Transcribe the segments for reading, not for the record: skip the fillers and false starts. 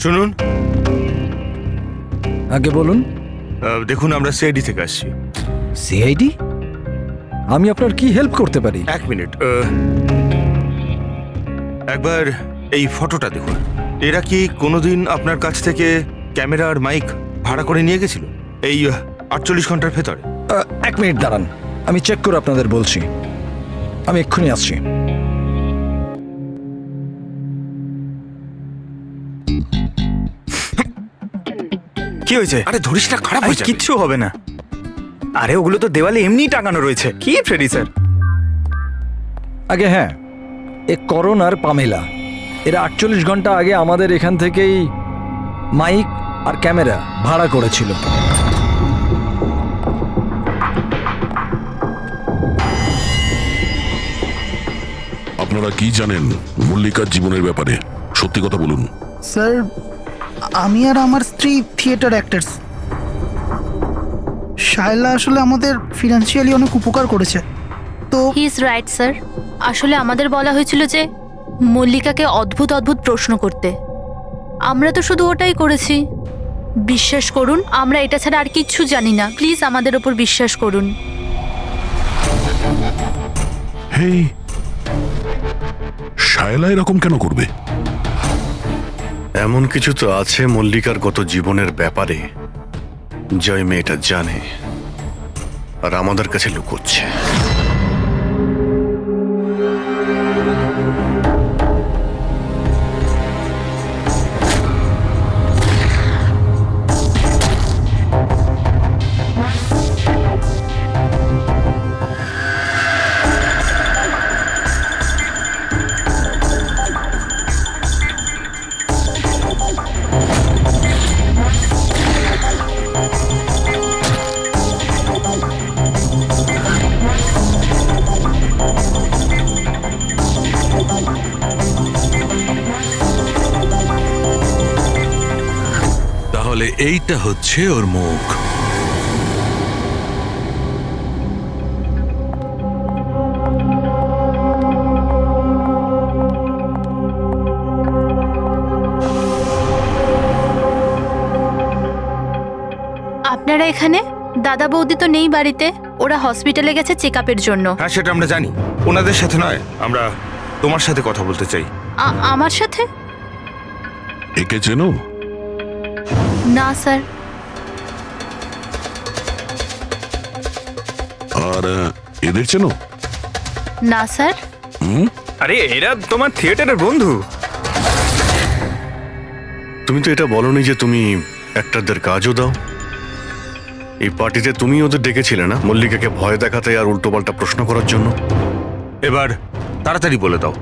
শুনুন, আগে বলুন। দেখুন আমরা সিআইডি থেকে আসছি। সিআইডি? আমি আপনার কি হেল্প করতে পারি? এক মিনিট, একবার এই ফটোটা দেখুন। এরা কি কোনোদিন আপনার কাছ থেকে ক্যামেরা আর মাইক ভাড়া করে নিয়ে গেছিল এই 48 ঘন্টার ভেতরে? এক মিনিট দাঁড়ান, আমি চেক করে আপনাদের বলছি। আমি এক্ষুনি আসছি। কি হয়েছে? আরে ধরিস না, খারাপ আরে হয়ে যাবে। কিচ্ছু হবে না। আরে ওগুলো তো দেওয়ালে এমনি টাঙানো রয়েছে। কি ফ্রেডি স্যার? আগে হ্যাঁ, এ করণ আর পামেলা, এরা 48 ঘন্টা আগে আমাদের এখান থেকেই মাইক আর ক্যামেরা ভাড়া করেছিল। আপনারা কি জানেন মল্লিকার জীবনের ব্যাপারে? সত্যি কথা বলুন। স্যার, আমি আর আমার স্ত্রী থিয়েটার অ্যাক্টার্স। শায়লা আসলে আমাদের ফিনান্সিয়ালি অনেক উপকার করেছে। তো হি ইজ রাইট স্যার। আসলে আমাদের বলা হয়েছিল যে মল্লিকাকে অদ্ভুত অদ্ভুত প্রশ্ন করতে। আমরা তো শুধু ওটাই করেছি। বিশ্বাস করুন, আমরা এটা ছাড়া আর কিচ্ছু জানি না। প্লিজ আমাদের ওপর বিশ্বাস করুন। হেই, শায়লা এরকম কেন করবে? এমন কিছু তো আছে মল্লিকার গত জীবনের ব্যাপারে যে ওই মেয়েটা জানে আর আমাদের কাছে লুকোচ্ছে। তাহলে এইটা হচ্ছে ওর মুখ। আপনারা এখানে? দাদা বৌদি তো নেই বাড়িতে, ওরা হসপিটালে গেছে চেক আপের জন্য। হ্যাঁ, সেটা আমরা জানি। ওনাদের সাথে নয়, আমরা তোমার সাথে কথা বলতে চাই। আমার সাথে? একে চেনো? না স্যার। আর এদের চেনো? না স্যার। আরে এরা তোমার থিয়েটারের বন্ধু। তুমি তো এটা বলনি যে তুমি অ্যাক্টরদের কাজও দাও। এই পার্টিতে তুমি ওদের ডেকেছিলে না, মল্লিকাকে ভয় দেখাতে আর উল্টোপাল্টা প্রশ্ন করার জন্য? এবার তাড়াতাড়ি বলে দাও,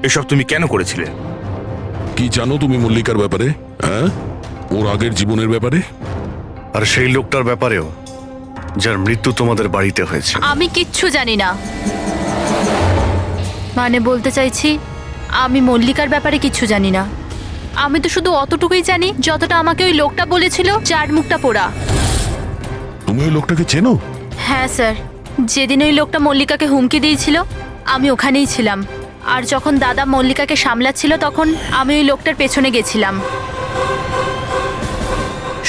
এসব তুমি কেন করেছিলে? কি জানো তুমি মল্লিকার ব্যাপারে? হ্যাঁ, ওর আগের জীবনের ব্যাপারে? আর সেই লোকটার ব্যাপারেও যার মৃত্যু তোমাদের বাড়িতে হয়েছে। আমি কিচ্ছু জানি না। মানে বলতে চাইছি, আমি মল্লিকার ব্যাপারে কিচ্ছু জানি না। আমি তো শুধু অতটুকুই জানি যতটা আমাকে ওই লোকটা বলেছিল, যার মুখটা পোড়া। তুমি ওই লোকটাকে চেনো? হ্যাঁ স্যার, যেদিন ওই লোকটা মল্লিকাকে হুমকি দিয়েছিল আমি ওখানেই ছিলাম। আর যখন দাদা মল্লিকাকে সামলাচ্ছিল তখন আমি ওই লোকটার পেছনে গেছিলাম।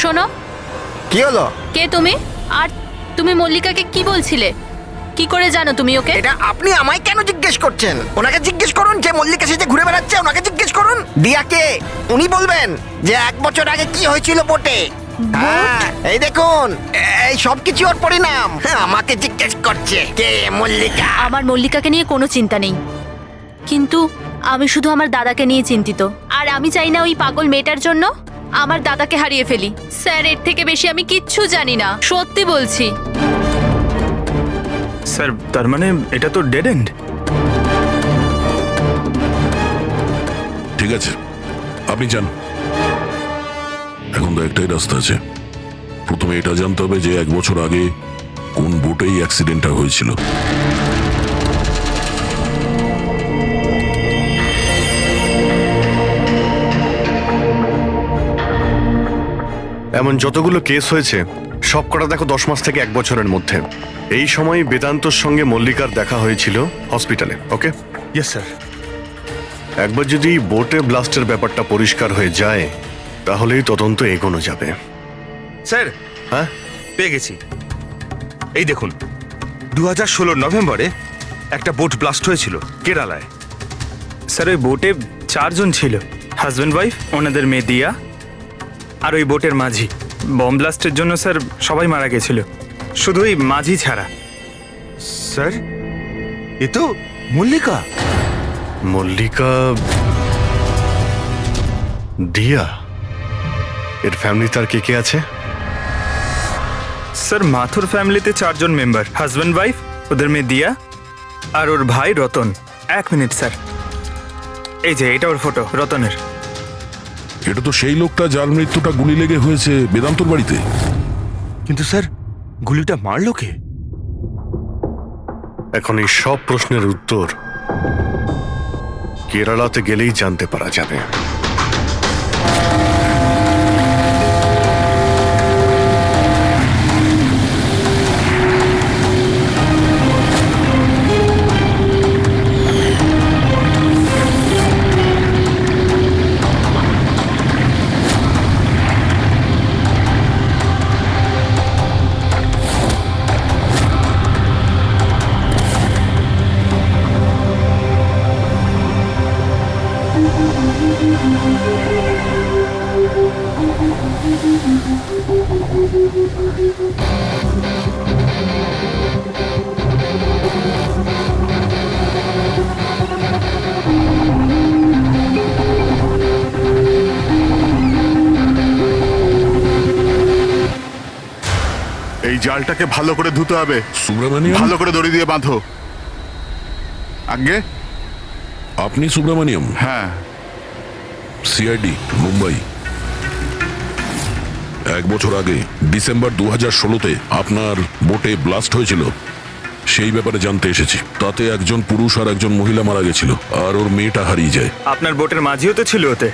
শোনো। কি হলো? কে তুমি? আর তুমি মল্লিকাকে কি বলছিলে? কি করে জানো তুমি ওকে? এটা আপনি আমায় কেন জিজ্ঞেস করছেন? ওনাকে জিজ্ঞেস করুন, যে মল্লিকা সেজে ঘুরে বেড়াচ্ছে ওনাকে জিজ্ঞেস করুন। দিয়াকে উনি বলবেন যে 1 বছর আগে কি হয়েছিল বোটে। হ্যাঁ, এই দেখুন, এই সব কিছু ওর পরিণাম। আমাকে জিজ্ঞেস করছে কে মল্লিকা। আমার মল্লিকাকে নিয়ে কোনো চিন্তা নেই, কিন্তু আমি শুধু আমার দাদাকে নিয়ে চিন্তিত। আর আমি চাই না ওই পাগল মেয়েটার জন্য আমার দাদাকে হারিয়ে ফেলি। স্যার, এর থেকে বেশি আমি কিচ্ছু জানি না, সত্যি বলছি। স্যার, তার মানে এটা তো ডেড এন্ড। ঠিক আছে, আপনি যান। এখন তো একটাই রাস্তা আছে। প্রথমে এটা জানতে হবে যে 1 বছর আগে কোন বোটেই অ্যাক্সিডেন্টটা হয়েছিল। এমন যতগুলো কেস হয়েছে সব কটা দেখো 10 মাস থেকে 1 বছরের মধ্যে। এই সময় বেদান্তর সঙ্গে মল্লিকার দেখা হয়েছিল হসপিটালে। ওকে? Yes sir. একবার যদি বোটে ব্লাস্টের ব্যাপারটা পরিষ্কার হয়ে যায় তাহলেই তদন্ত এগোনো যাবে। স্যার হ্যাঁ, পেয়ে গেছি। এই দেখুন, 2016 নভেম্বরে একটা বোট ব্লাস্ট হয়েছিল কেরালায়। স্যার ওই বোটে 4 জন ছিল, হাজব্যান্ড ওয়াইফ, ওনাদের মেয়ে দিয়া, আর ওই বোটের মাঝি। বম ব্লাস্টের জন্য স্যার সবাই মারা গেছিল, শুধু ওই মাঝি ছাড়া। স্যার, এ তো মল্লিকা। মল্লিকা, দিয়া, এর ফ্যামিলি তার কে কে আছে? স্যার মাথুর ফ্যামিলিতে 4 জন মেম্বার, হাজব্যান্ড ওয়াইফ, ওদের মেয়ে দিয়া, আর ওর ভাই রতন। 1 মিনিট স্যার, এই যে এটা ওর ফটো, রতনের। এটা তো সেই লোকটা যার মৃত্যুটা গুলি লেগে হয়েছে বেদান্তর বাড়িতে। কিন্তু স্যার, গুলিটা মারলো কে? এখন এই সব প্রশ্নের উত্তর কেরালাতে গেলেই জানতে পারা যাবে। এই জালটাকে ভালো করে ধুতে হবে, সুব্রমণিয়াম, ভালো করে দড়ি দিয়ে বাঁধো। আগে আপনি সুব্রমণিয়াম? হ্যাঁ, সিআইডি, মুম্বাই। 1 বছর আগে ডিসেম্বর 2016-তে আপনার বোটে ব্লাস্ট হয়েছিল, সেই ব্যাপারে জানতে এসেছি। তাতে একজন পুরুষ আর একজন মহিলা মারা গেছিল, আর ওর মেয়েটা হারিয়ে যায়। আপনার বোটের মাঝিও তো ছিল ওতে।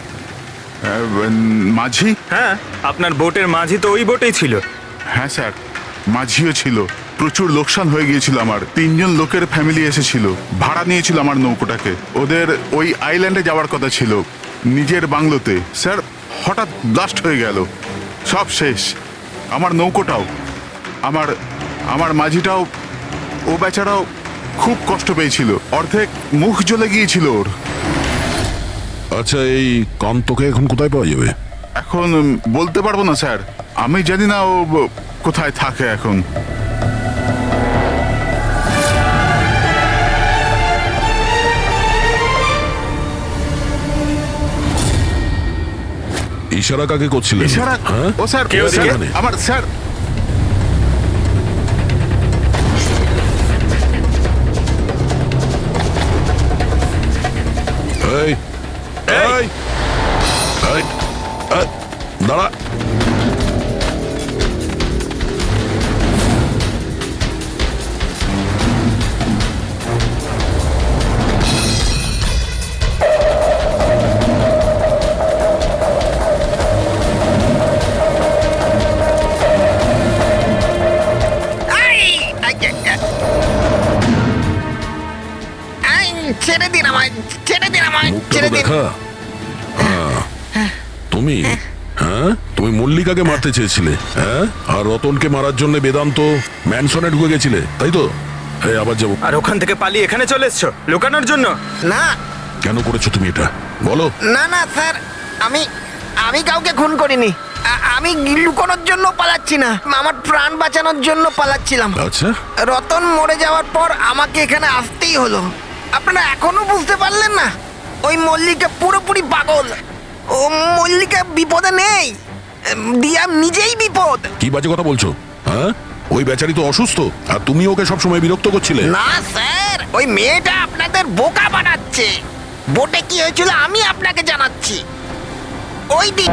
মাঝি? হ্যাঁ, আপনার বোটের মাঝি তো ওই বোটেই ছিল। হ্যাঁ স্যার, মাঝিও ছিল। প্রচুর লোকসান হয়ে গিয়েছিল আমার। 3 জন লোকের ফ্যামিলি এসেছিল, ভাড়া নিয়েছিল আমার নৌকোটাকে। ওদের ওই আইল্যান্ডে যাওয়ার কথা ছিল, নিজের বাংলোতে। স্যার, হঠাৎ ব্লাস্ট হয়ে গেল, সব শেষ। আমার নৌকোটাও, আমার মাঝিটাও, ও বেচারাও খুব কষ্ট পেয়েছিল। অর্ধেক মুখ জ্বলে গিয়েছিল ওর। আচ্ছা, এই কান্তকে এখন কোথায় পাওয়া যাবে? এখন বলতে পারবো না স্যার, আমি জানি না ও কোথায় থাকে এখন। ইশারা কাকে করছিলেন? ইশারা? হ্যাঁ? ও স্যার, কে ওদিকে? স্যার, আমার স্যার। এই, এই, এই, দাঁড়া। ছেড়ে দিন আমায়, ছেড়ে দিন আমায়, মুখটা ছেড়ে তো দিন। দেখা। তুমি, হ্যাঁ, তুমি মল্লিকাকে মারতে চেয়েছিলে, হ্যাঁ, আর রতনকে মারার জন্য বেদান্ত ম্যানসনে ঢুকে গেছিলে, তাই তো? এই আবার যাবো। আর ওখান থেকে পালিয়ে এখানে চলে এসছো লুকানোর জন্য? না কেন করেছো তুমি এটা, বলো? না না স্যার, আমি কাউকে খুন করিনি। আমি লুকোনোর জন্য পালাচ্ছি না, আমার প্রাণ বাঁচানোর জন্য পালাচ্ছিলাম। আচ্ছা, রতন মরে যাওয়ার পর আমাকে এখানে আসতেই হলো। আপনারা এখনো বুঝতে পারলেন না? ওই মল্লিকা পুরোপুরি পাগল। ও মল্লিকা বিপদে নেই, দিয়া নিজেই বিপদ। কি বাজে কথা বলছো? হ্যাঁ, ওই বেচারি তো অসুস্থ, আর তুমি ওকে সবসময় বিরক্ত করছিলে। না স্যার, ওই মেয়েটা আপনাদের বোকা বানাচ্ছে। বোটে কি হয়েছিল আমি আপনাকে জানাচ্ছি। ওই দিন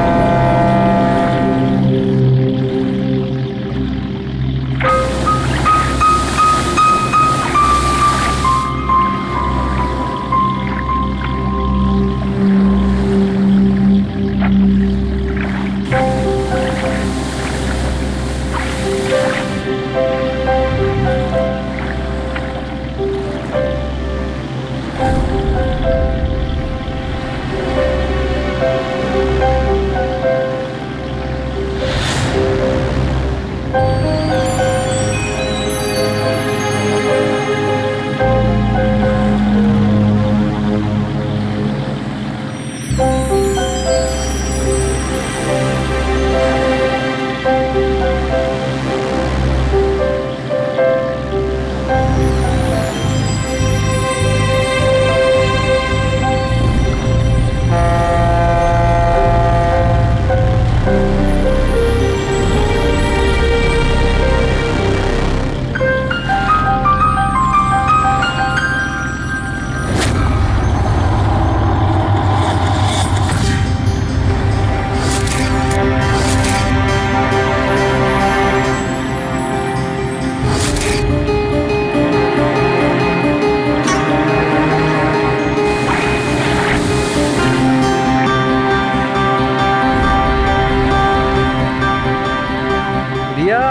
দিয়া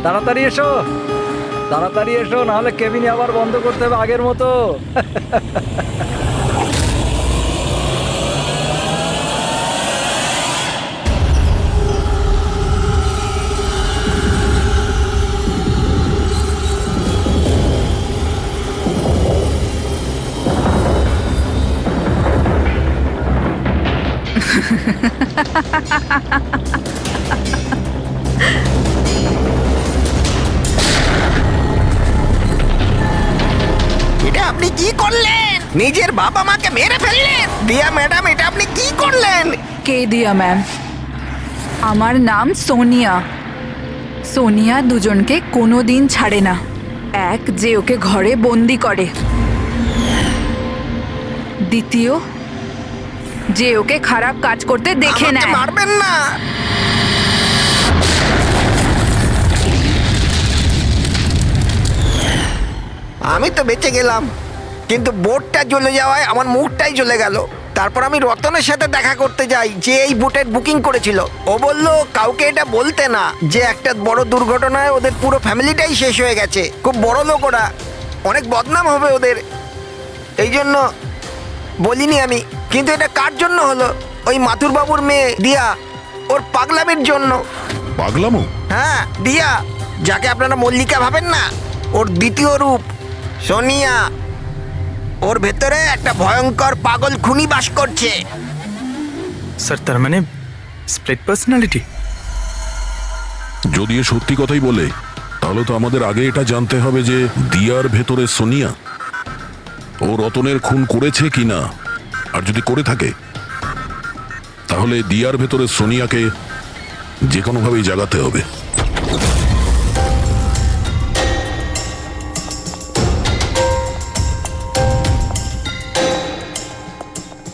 তাড়াতাড়ি এসো, তাড়াতাড়ি এসো, নাহলে কেবিনে আবার বন্ধ করতে হবে আগের মতো। এটা আপনি কি করলেন? নিজের বাবা মাকে মেরে ফেললেন। দিয়া ম্যাডাম, এটা আপনি কি করলেন? কে দিয়া ম্যাম? আমার নাম সোনিয়া। সোনিয়া দুজনকে কোনো দিন ছাড়ে না। এক, যে ওকে ঘরে বন্দি করে। দ্বিতীয়, যে ওকে খারাপ কাজ করতে দেখে আমাকে নেয়। মারবেন না। আমি তো বেঁচে গেলাম, কিন্তু বোটটা জ্বলে যাওয়ায় আমার মুখটাই জ্বলে গেল। তারপর আমি রতনের সাথে দেখা করতে যাই, যে এই বোটের বুকিং করেছিল। ও বলল কাউকে এটা বলতে না, যে একটা বড় দুর্ঘটনায় ওদের পুরো ফ্যামিলিটাই শেষ হয়ে গেছে। খুব বড় লোক ওরা, অনেক বদনাম হবে ওদের, এই জন্য বলিনি আমি। কিন্তু এটা কার জন্য হলো? ওই মাথুর বাবুর মেয়ে দিয়া, ওর পাগলামির জন্য। পাগলামো? হ্যাঁ, দিয়া, যাকে আপনারা মল্লিকা ভাবেন না, ওর দ্বিতীয় রূপ সোনিয়া। ওর ভেতরে একটা ভয়ঙ্কর পাগল খুনি বাস করছে। স্যার তার মানে স্প্লিট পার্সোনালিটি? যদি এ সত্যি কথাই বলে, তাহলে তো আমাদের আগে এটা জানতে হবে যে দিয়ার ভেতরে সোনিয়া ও রতনের খুন করেছে কিনা। আর যদি করে থাকে, তাহলে দিয়ার ভেতরে সোনিয়াকে যে কোনোভাবেই জাগাতে হবে।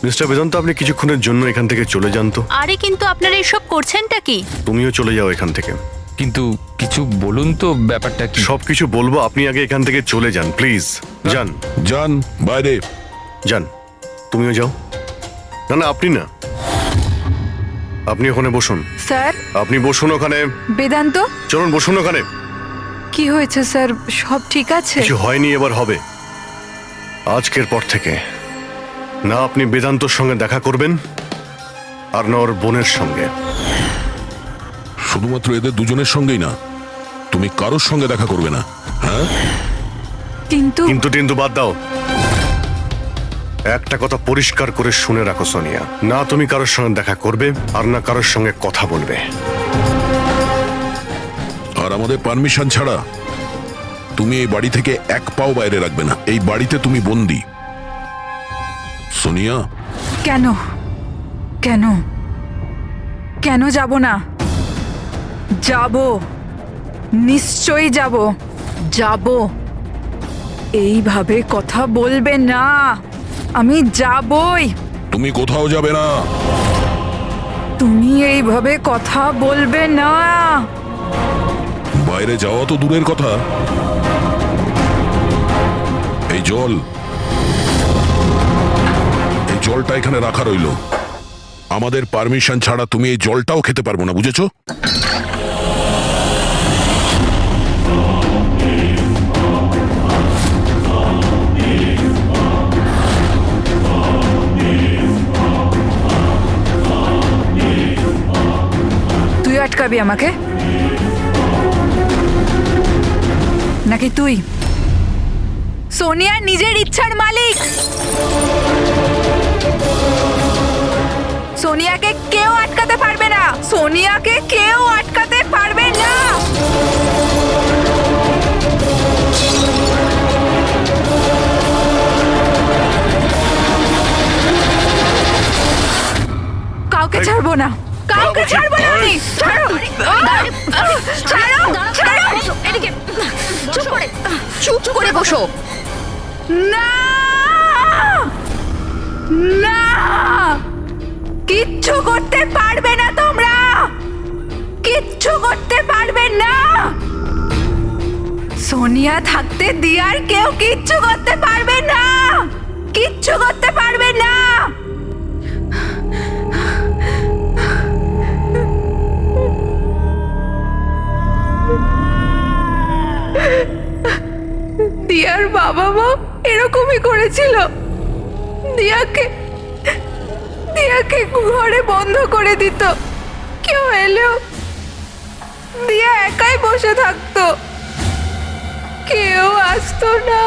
মিস্টার বেদান্ত, আপনি কিছুক্ষণের জন্য এখান থেকে চলে যান তো। আরে কিন্তু আপনারা এসব করছেনটা কি? তুমিও চলে যাও এখান থেকে। কিন্তু কিছু বলুন তো, ব্যাপারটা কি? সবকিছু বলবো, আপনি আগে এখান থেকে চলে যান প্লিজ। যান যান বাইরে। যান, তুমিও যাও। না না, আপনি না, আপনি ওখানে বসুন। স্যার, আপনি বসুন ওখানে। বেদান্ত, চলুন বসুন ওখানে। কি হয়েছে স্যার? সব ঠিক আছে? কিছু হয়নি, এবার হবে। আজকের পর থেকে না আপনি বেদান্তর সঙ্গে দেখা করবেন, আর না ওর বোনের সঙ্গে। শুধুমাত্র এদের দুজনের সঙ্গেই না, তুমি কারোর সঙ্গে দেখা করবে না। হ্যাঁ, কিন্তু কিন্তু বাদ দাও। একটা কথা পরিষ্কার করে শুনে রাখো সোনিয়া, না তুমি কারোর সঙ্গে দেখা করবে, আর না কারোর সঙ্গে কথা বলবে। আর আমাদের পারমিশন ছাড়া তুমি এই বাড়ি থেকে এক পাও বাইরে রাখবে না। এই বাড়িতে তুমি বন্দি। সোনিয়া। কেন কেন কেন যাব না? যাব, নিশ্চয়ই যাব, যাব। এইভাবে কথা বলবে না, আমি যাবই। তুমি কোথাও যাবে না। তুমি এইভাবে কথা বলবে না। বাইরে যাওয়া তো দূরের কথা, এই জলটা এখানে রাখা রইল। আমাদের পারমিশন ছাড়া তুমি এই জলটাও খেতে পারবো না, বুঝেছো? তুই আটকাবি আমাকে নাকি তুই? সোনিয়া নিজের ইচ্ছার মালিক। সোনিয়াকে কেউ আটকাতে পারবে না, সোনিয়াকে কেউ আটকাতে পারবে না। কাউকে ছাড়বো না, কাউকে ছাড়বো না আমি। ছাড়ো, ছাড়ো, ছাড়ো। এদিকে চুপ করে বসো। না, না, কিচ্ছু করতে পারবে না তোমরা, কিচ্ছু করতে পারবে না। সোনিয়া থাকতে দিয়ার কেউ কিচ্ছু করতে পারবে না, কিচ্ছু করতে পারবে না। বাবা এরকমই করেছিল। দিয়াকে ঘরে বন্ধ করে দিত। কেউ এলেও দিয়া একাই বসে থাকতো, কেউ আসতো না।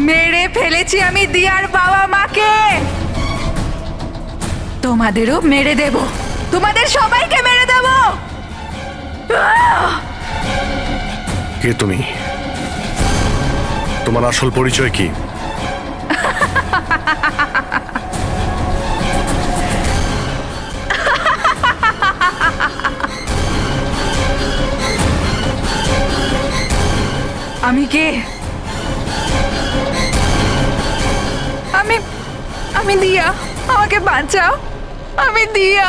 মেরে ফেলেছি আমি দিয়ার বাবা মাকে। তোমাদেরও মেরে দেব, তোমাদের সবাইকে মেরে দেব। কে তুমি? তোমার আসল পরিচয় কি? আমি কে? আমি দিয়া, আমাকে বাঁচাও। আমি দিয়া,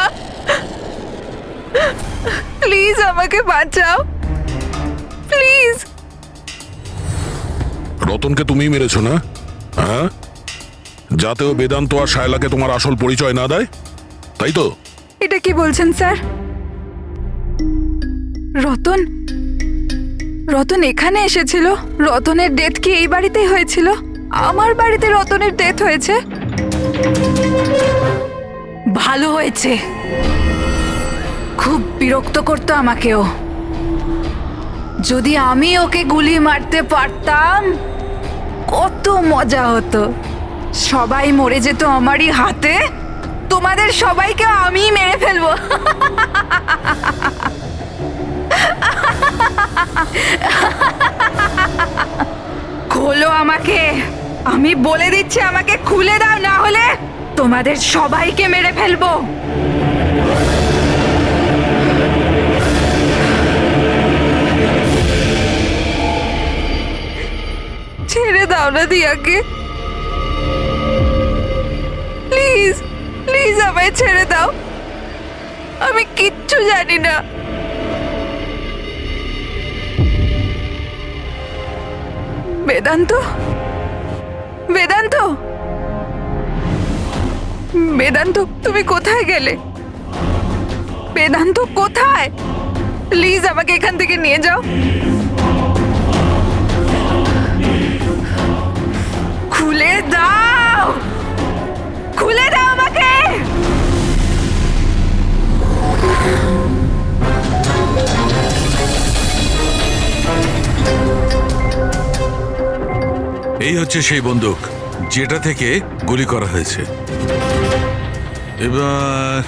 প্লিজ আমাকে বাঁচাও, প্লিজ। রতনকে তুমিই মেরেছো না? হ্যাঁ, যাতেও বেদান্ত আর শায়লাকে তোমার আসল পরিচয় না দেয়, তাই তো? এটা কি বলছেন স্যার? রতন এখানে এসেছিল? রতনের ডেথ কি এই বাড়িতেই হয়েছিল? আমার বাড়িতে রতনের ডেথ হয়েছে? ভালো হয়েছে, খুব বিরক্ত করতো আমাকেও। যদি আমি ওকে গুলি মারতে পারতাম কত মজা হতো। সবাই মরে যেত আমারই হাতে, তোমাদের সবাইকে আমি মেরে ফেলবো। খোলো আমাকে, আমি বলে দিচ্ছি, আমাকে খুলে দাও, না হলে তোমাদের সবাইকে মেরে ফেলবো। ছেড়ে দাও না দিয়াকে, প্লিজ প্লিজ আমায় ছেড়ে দাও। আমি কিচ্ছু জানি না। বেদান্ত, বেদান্ত, বেদান্ত, তুমি কোথায় গেলে? বেদান্ত কোথায়? প্লিজ আমাকে এখান থেকে নিয়ে যাও। খুলে দাও, খুলে দাও আমাকে। এই হচ্ছে সেই বন্দুক যেটা থেকে গুলি করা হয়েছে। এবার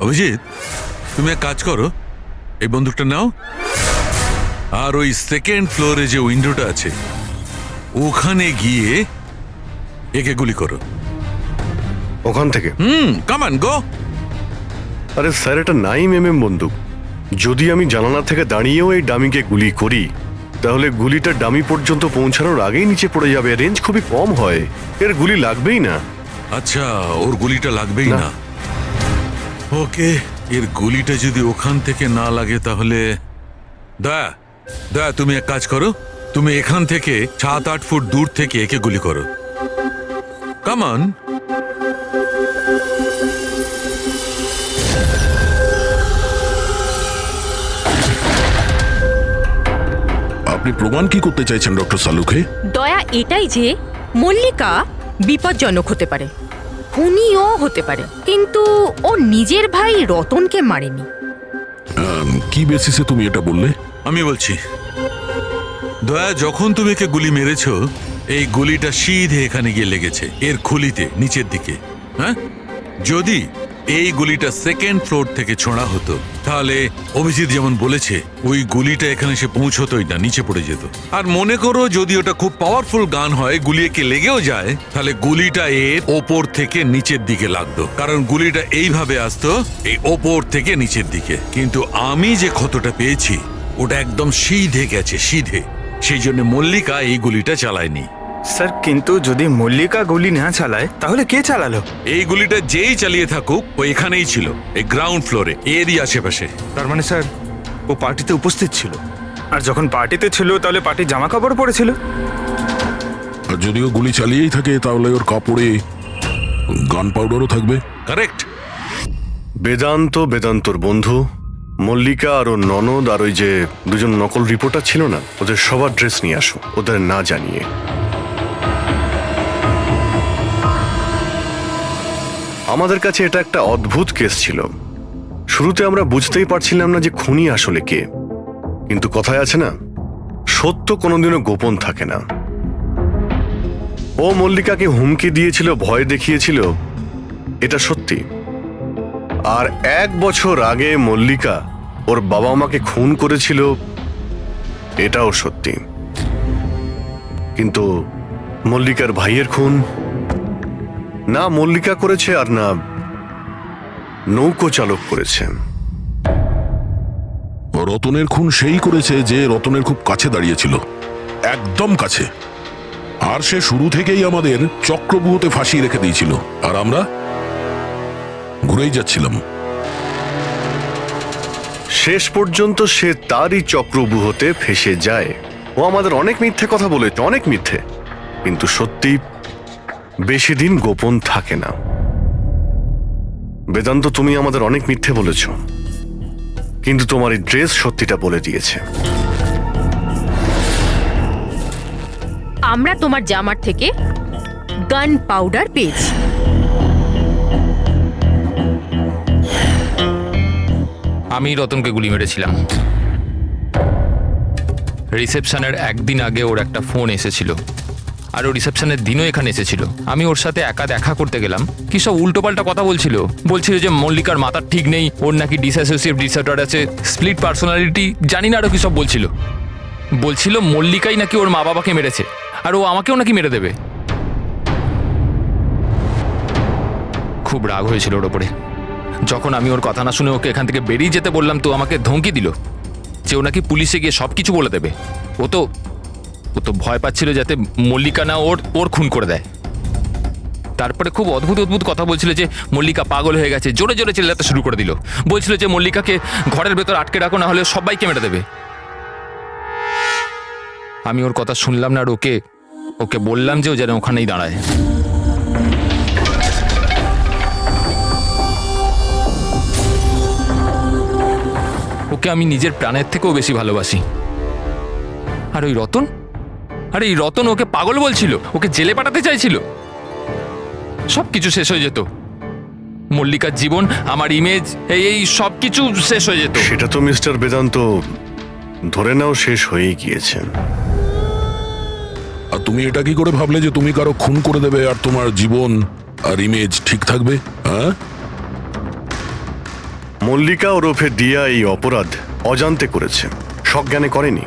অভিজিৎ, তুমি এক কাজ করো, এই বন্দুকটা নাও, আর ওই সেকেন্ড ফ্লোরে যে উইন্ডোটা আছে ওখানে গিয়ে একে গুলি করো। ওখান থেকে? Come on go. আরে স্যার, এটা 9mm বন্দুক। যদি আমি জানালা থেকে দাঁড়িয়েও এই ডামিকে গুলি করি, তাহলে গুলিটা ডামি পর্যন্ত পৌঁছানোর আগেই নিচে পড়ে যাবে। রেঞ্জ খুবই কম হয়, এর গুলি লাগবেই না। আচ্ছা, ওর গুলিটা লাগবেই না। ওকে, এর গুলিটা যদি ওখান থেকে না লাগে তাহলে দয়া তুমি এক কাজ করো, তুমি এখান থেকে 7-8 ফুট দূর থেকে একে গুলি করো। Come on. আপনি প্রমাণ কি করতে চাইছেন ডক্টর সালুকে? দয়া এটাই যে মল্লিকা বিপজ্জনক হতে পারে, খুনিও হতে পারে, কিন্তু ও নিজের ভাই রতনকে মারেনি। কি বেসিসে তুমি এটা বললে? আমি বলছি, দয়া, যখন তুমি একে গুলি মেরেছো, এই গুলিটা সিধে এখানে গিয়ে লেগেছে, এর খুলিতে নিচের দিকে। হ্যাঁ, যদি এই গুলিটা সেকেন্ড ফ্লোর থেকে ছোঁড়া হতো তাহলে অভিজিৎ যেমন বলেছে ওই গুলিটা এখানে এসে পৌঁছতোই না, নিচে পড়ে যেত। আর মনে করো যদি ওটা খুব পাওয়ারফুল গান হয়, গুলি একে লেগেও যায়, তাহলে গুলিটা এর ওপর থেকে নিচের দিকে লাগতো, কারণ গুলিটা এইভাবে আসতো এই ওপর থেকে নিচের দিকে। কিন্তু আমি যে ক্ষতটা পেয়েছি ওটা একদম সিধে গেছে, সিধে। সেই জন্য মল্লিকা এই গুলিটা চালায়নি। স্যার, কিন্তু যদি মল্লিকা গুলি না চালায় তাহলে কে চালালো? এই গুলিটা যেই চালিয়ে থাকুক ও এখানেই ছিল, এই গ্রাউন্ড ফ্লোরে, এরই আশেপাশে। তার মানে স্যার, ও পার্টিতে উপস্থিত ছিল। আর যখন পার্টিতে ছিল তাহলে পার্টির জামা কাপড় পরেছিল। আর যদিও গুলি চালিয়েই থাকে তাহলে ওর কাপড়ে গান পাউডারও থাকবে। কারেক্ট। বেদান্তর বন্ধু মল্লিকা আর ওর ননদ আর ওই যে দুজন নকল রিপোর্টার ছিল না, ওদের সবার ড্রেস নিয়ে আসো, ওদের না জানিয়ে। আমাদের কাছে এটা একটা অদ্ভুত কেস ছিল। শুরুতে আমরা বুঝতেই পারছিলাম না যে খুনি আসলে কে, কিন্তু কথায় আছে না, সত্য কোনোদিনও গোপন থাকে না। ও মল্লিকাকে হুমকি দিয়েছিল, ভয় দেখিয়েছিল, এটা সত্যি। আর 1 বছর আগে মল্লিকা ওর বাবা মাকে খুন করেছিল, এটাও সত্যি। কিন্তু মল্লিকার ভাইয়ের খুন না মল্লিকা করেছে আর না নৌকো চালক করেছে। রতনের খুন সেই করেছে যে রতনের খুব কাছে দাঁড়িয়েছিল, একদম কাছে। আর সে শুরু থেকেই আমাদের চক্রব্যূহতে ফাঁসিয়ে রেখে দিয়েছিল, আর আমরা ঘুরেই যাচ্ছিলাম। শেষ পর্যন্ত সে তারই চক্রব্যূহতে ফেসে যায়। ও আমাদের অনেক মিথ্যে কথা বলেছে, অনেক মিথ্যে, কিন্তু সত্যি বেশি দিন গোপন থাকে না। বেদান্ত, তুমি আমাদের অনেক মিথ্যে বলেছ, কিন্তু তোমার এই ড্রেস সত্যিটা বলে দিয়েছে। আমরা তোমার জামার থেকে গান পাউডার পেয়েছি। আমি রতনকে গুলি মেরেছিলাম। রিসেপশনের একদিন আগে ওর একটা ফোন এসেছিল, আর ও রিসেপশনের দিনও এখানে এসেছিল। আমি ওর সাথে একা দেখা করতে গেলাম, কি সব উল্টোপাল্টা কথা বলছিল যে মল্লিকার মাথার ঠিক নেই, ওর নাকি ডিসঅ্যাসোসিয়েটিভ ডিসঅর্ডার আছে, স্প্লিট পার্সোনালিটি, জানি না আরো কি সব বলছিল মল্লিকাই নাকি ওর মা বাবাকে মেরেছে, আর ও আমাকেও নাকি মেরে দেবে। খুব রাগ হয়েছিল ওর ওপরে। যখন আমি ওর কথা না শুনে ওকে এখান থেকে বেরিয়ে যেতে বললাম, তো আমাকে ধমকি দিল যে ও নাকি পুলিশে গিয়ে সব কিছু বলে দেবে। ও তো ভয় পাচ্ছিল যাতে মল্লিকা না ওর খুন করে দেয়। তারপরে খুব অদ্ভুত কথা বলছিল যে মল্লিকা পাগল হয়ে গেছে, জোরে জোরে চিল্লাতে শুরু করে দিল। বলছিল যে মল্লিকাকে ঘরের ভেতর আটকে রাখো, না হলে সবাইকে মেরে দেবে। আমি ওর কথা শুনলাম না, আর ওকে বললাম যে ও যেন ওখানেই দাঁড়ায়। ওকে আমি নিজের প্রাণের থেকেও বেশি ভালোবাসি। আর ওই রতন, আরে এই রতন ওকে পাগল বলছিল, ওকে জেলে পাঠাতে চাইছিল। সব কিছু শেষ হয়ে যেত, মল্লিকার জীবন, আমার ইমেজ, এই সব কিছু শেষ হয়ে যেত। সেটা তো মিস্টার বেদান্ত ধরে নাও শেষ হয়েই গিয়েছে। আর তুমি এটা কি করে ভাবলে যে তুমি কারো খুন করে দেবে আর তোমার জীবন আর ইমেজ ঠিক থাকবে? হ্যাঁ, মল্লিকা ওরফে দিয়া এই অপরাধ অজান্তে করেছে, সজ্ঞানে করেনি।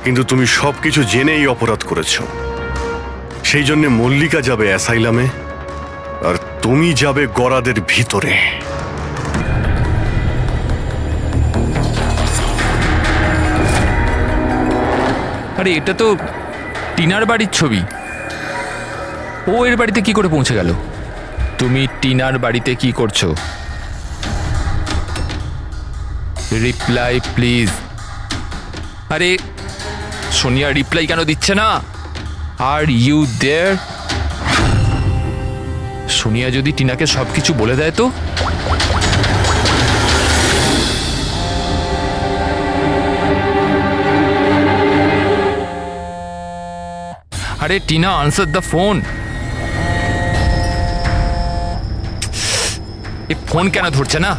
কিন্তু তুমি সবকিছু জেনে এই অপরাধ করেছ। সেই জন্য মল্লিকা যাবে অ্যাসাইলামে, আর তুমি যাবে গরাদের ভিতরে। আরে এটা তো টিনার বাড়ির ছবি, ও এর বাড়িতে কি করে পৌঁছে গেল? তুমি টিনার বাড়িতে কি করছো? Reply please. আরে সোনিয়া রিপ্লাই কেন দিচ্ছে না? Are you there? সোনিয়া যদি টিনাকে সবকিছু বলে দেয় তো? আরে টিনা, আনসার দ্য ফোন। এই ফোন কেন ধরছে না?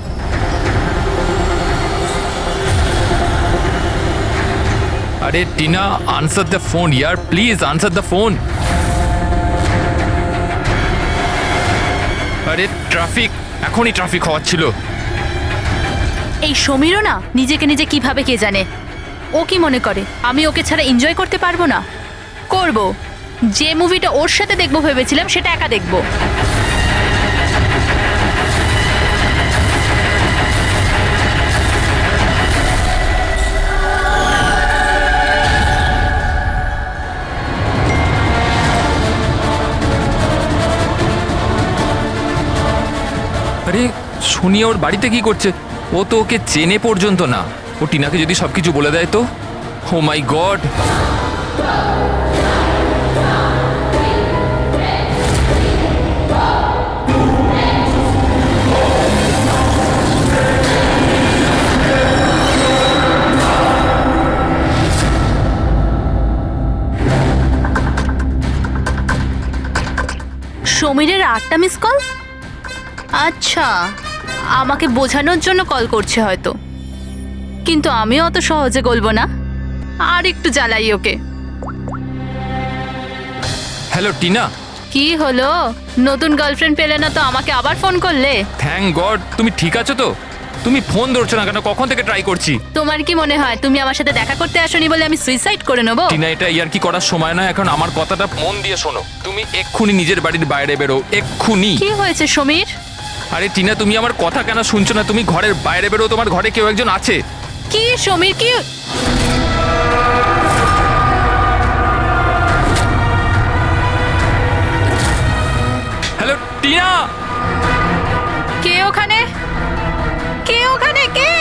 আরে Tina, answer the phone year, please answer the phone. আরে ট্রাফিক, এখনই ট্রাফিক হওয়াচ্ছিল। এই সমীরও না নিজেকে নিজে কিভাবে কে জানে। ও কি মনে করে আমি ওকে ছাড়া এনজয় করতে পারবো না? করব। যে মুভিটা ওর সাথে দেখবো ভেবেছিলাম সেটা একা দেখবো। আরে সোনিয়া ওর বাড়িতে কি করছে? ও তো ওকে চেনে পর্যন্ত না। ও টিনাকে যদি সবকিছু বলে দেয় তো? Oh my god! সমীরের 8টা মিস কল? আচ্ছা, আমাকে বোঝানোর জন্য কল করছে হয়তো, কিন্তু আমিও অত সহজে গলবো না, আর একটু জ্বালাই ওকে। হ্যালো টিনা। কি হলো, নতুন গার্লফ্রেন্ড পেলে না তো আমাকে আবার ফোন করলে? থ্যাংক গড, তুমি ঠিক আছো তো? তুমি ফোন ধরছো না কেন? কখন থেকে ট্রাই করছি। তোমার কি মনে হয় তুমি আমার সাথে দেখা করতে আসোনি বলে আমি সুইসাইড করে নেবো? টিনা, এটা ইয়ার কি করার সময় নয় এখন। আমার কথাটা মন দিয়ে শোনো, তুমি এক্ষুনি নিজের বাড়ির বাইরে বেরো, এক্ষুনি। কি হয়েছে সমীর? আরে টিনা, তুমি আমার কথা কেন শুনছো না? তুমি ঘরের বাইরে বেরো, তোমার ঘরে কেউ একজন আছে। কি সমীর, কি? হ্যালো টিনা। কে ওখানে? কে ওখানে? কে?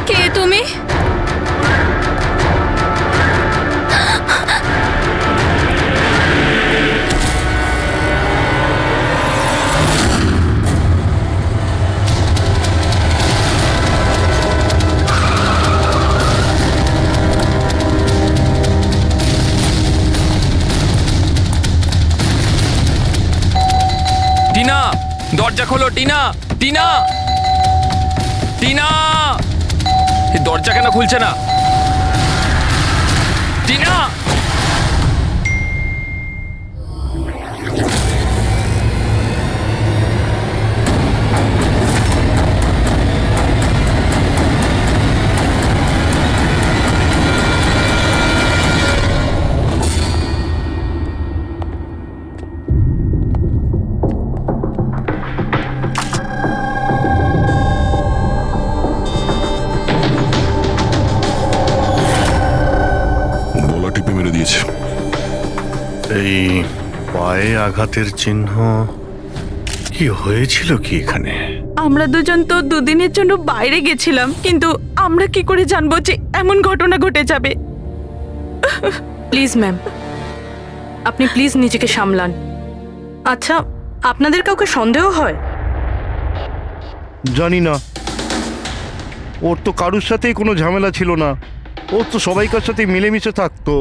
কে তুমি? টিনা, দরজা খোলো। টিনা, টিনা, টিনা, এই দরজা কেন খুলছে না? টিনা। গলা টিপে মেরে দিয়েছে। এই পায়ে আঘাতের চিহ্ন, কি হয়েছিল কি এখানে? আমরা দুজন তো দুদিনের জন্য বাইরে গেছিলাম, কিন্তু আমরা কি করে জানবো যে এমন ঘটনা ঘটে যাবে? প্লিজ ম্যাম, আপনি প্লিজ নিজেকে সামলান। আচ্ছা, আপনাদের কাউকে সন্দেহ হয়? জানি না, ওর তো কারুর সাথেই কোনো ঝামেলা ছিল না, ওর তো সবাইকার সাথে মিলেমিশে থাকতো।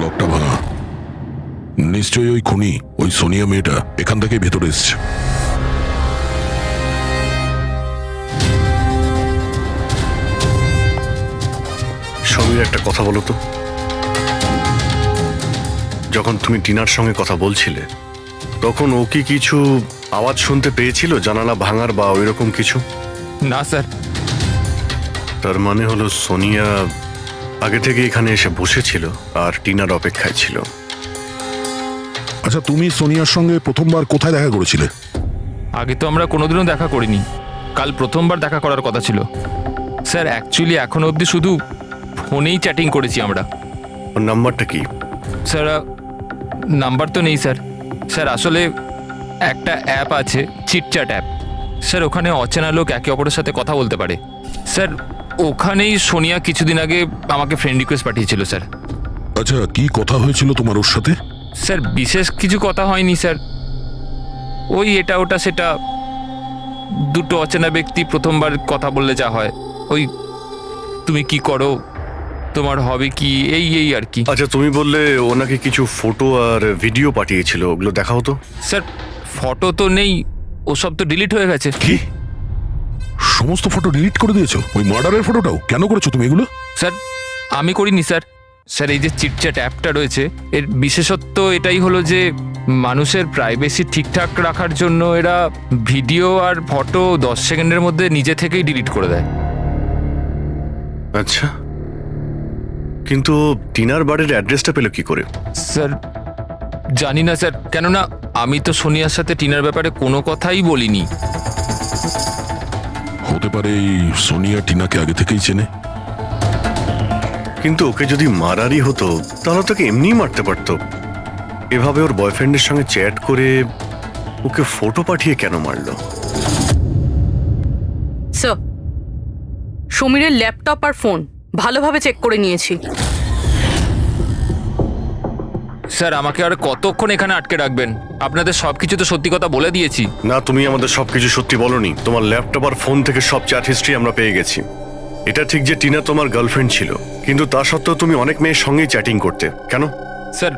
লকটা ভাঙা, নিশ্চয়ই ওই খুনি, ওই সোনিয়া মেয়েটা এখান থেকে ভেতরে এসছে। সমীর, একটা কথা বলো তো, যখন তুমি টিনার সঙ্গে কথা বলছিলে তখন ও কি কিছু আওয়াজ শুনতে পেয়েছিল, জানালা ভাঙার বা ওইরকম কিছু? না স্যার। তার মানে হলো সোনিয়া আগে থেকে এখানে এসে বসেছিল আর টিনার অপেক্ষায় ছিল। আচ্ছা, তুমি সোনিয়ার সঙ্গে প্রথমবার কোথায় দেখা করেছিলে? আগে তো আমরা কোনোদিনও দেখা করিনি, কাল প্রথমবার দেখা করার কথা ছিল স্যার। অ্যাকচুয়ালি এখনো অবধি শুধু ফোনেই চ্যাটিং করেছি আমরা। ওর নাম্বারটা কি? স্যার, নাম্বার তো নেই স্যার। স্যার আসলে একটা অ্যাপ আছে, চিটচ্যাট অ্যাপ স্যার, ওখানে অচেনা লোক একে অপরের সাথে কথা বলতে পারে স্যার। ওখানেই সোনিয়া কিছুদিন আগে আমাকে ফ্রেন্ড রিকোয়েস্ট পাঠিয়েছিল স্যার। আচ্ছা, কি কথা হয়েছিল তোমার ওর সাথে? স্যার বিশেষ কিছু কথা হয়নি স্যার, ওই এটা ওটা সেটা, দুটো অচেনা ব্যক্তি প্রথমবার কথা বললে যা হয়, ওই তুমি কি করো, তোমার হবে কি, এই এই আর কি। আচ্ছা, তুমি বললে ও নাকি কিছু ফটো আর ভিডিও পাঠিয়েছিল, ওগুলো দেখাও তো। স্যার ফটো তো নেই, ওসব তো ডিলিট হয়ে গেছে। কি? সমস্ত ফটো ডিলিট করে দিয়েছো? ওই মার্ডারের ফটোটাও? কেন করেছো তুমি এগুলো? স্যার আমি করিনি স্যার। স্যার এই যে চিটচ্যাট অ্যাপটা রয়েছে, এর বিশেষত্ব এটাই হলো যে মানুষের প্রাইভেসি ঠিকঠাক রাখার জন্য এরা ভিডিও আর ফটো 10 সেকেন্ডের মধ্যে নিজে থেকেই ডিলিট করে দেয়। আচ্ছা, কিন্তু টিনার বাড়ির অ্যাড্রেসটা পেল কি করে? স্যার জানি না স্যার, কেননা আমি তো সোনিয়ার সাথে টিনার ব্যাপারে কোনো কথাই বলিনি। হতে পারে এই সোনিয়া টিনাকে আগে থেকেই চেনে। কিন্তু ওকে যদি মারারই হতো তাহলে তোকে এমনিই মারতে পারতো। এভাবে ওর বয়ফ্রেন্ডের সঙ্গে চ্যাট করে ওকে ফটো পাঠিয়ে কেন মারলো? স্যার, সমীরের ল্যাপটপ আর ফোন ভালোভাবে চেক করে নিয়েছি। স্যার আমাকে আর কতক্ষণ এখানে আটকে রাখবেন? আপনাদের সবকিছু তো সত্যি কথা বলে দিয়েছি। না, তুমি আমাদের সবকিছু সত্যি বলনি। তোমার ল্যাপটপ আর ফোন থেকে সব চ্যাট হিস্ট্রি আমরা পেয়ে গেছি। এটা ঠিক যে টিনা তোমার গার্লফ্রেন্ড ছিল, কিন্তু তা সত্ত্বেও তুমি অনেক মেয়ের সঙ্গেই চ্যাটিং করতে। কেন? স্যার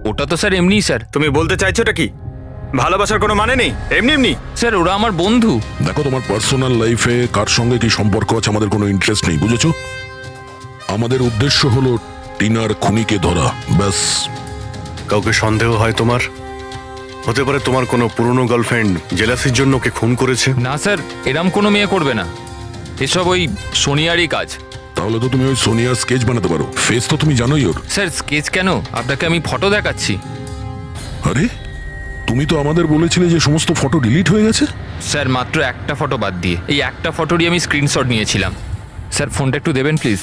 ওটা তো স্যার এমনিই স্যার। তুমি বলতে চাইছোটা কি? ভালোবাসার কোনো মানে নেই, এমনি এমনি? স্যার ওরা আমার বন্ধু। দেখো, তোমার পার্সোনাল লাইফে কার সঙ্গে কি সম্পর্ক আছে আমাদের কোনো ইন্টারেস্ট নেই, বুঝেছো? আমাদের উদ্দেশ্য হলো টিনার খুনিকে ধরা, ব্যাস। কাউকে সন্দেহ হয় তোমার? হতে পারে তোমার কোনো পুরনো গার্লফ্রেন্ড জেলাসির জন্য ওকে খুন করেছে। না স্যার, এরম কোনো মেয়ে করবে না, এসব ওই সোনিয়ারই কাজ। তাহলে তো তুমি ওই সোনিয়ার স্কেচ বানাতে পারো, ফেস তো তুমি জানোই ওর। স্যার স্কেচ কেন, আপনাকে আমি ফটো দেখাচ্ছি। আরে তুমি তো আমাদের বলেছিলে যে সমস্ত ফটো ডিলিট হয়ে গেছে। স্যার মাত্র একটা ফটো বাদ দিয়ে, এই একটা ফটোরই আমি স্ক্রিনশট নিয়েছিলাম। স্যার ফোনটা একটু দেবেন প্লিজ।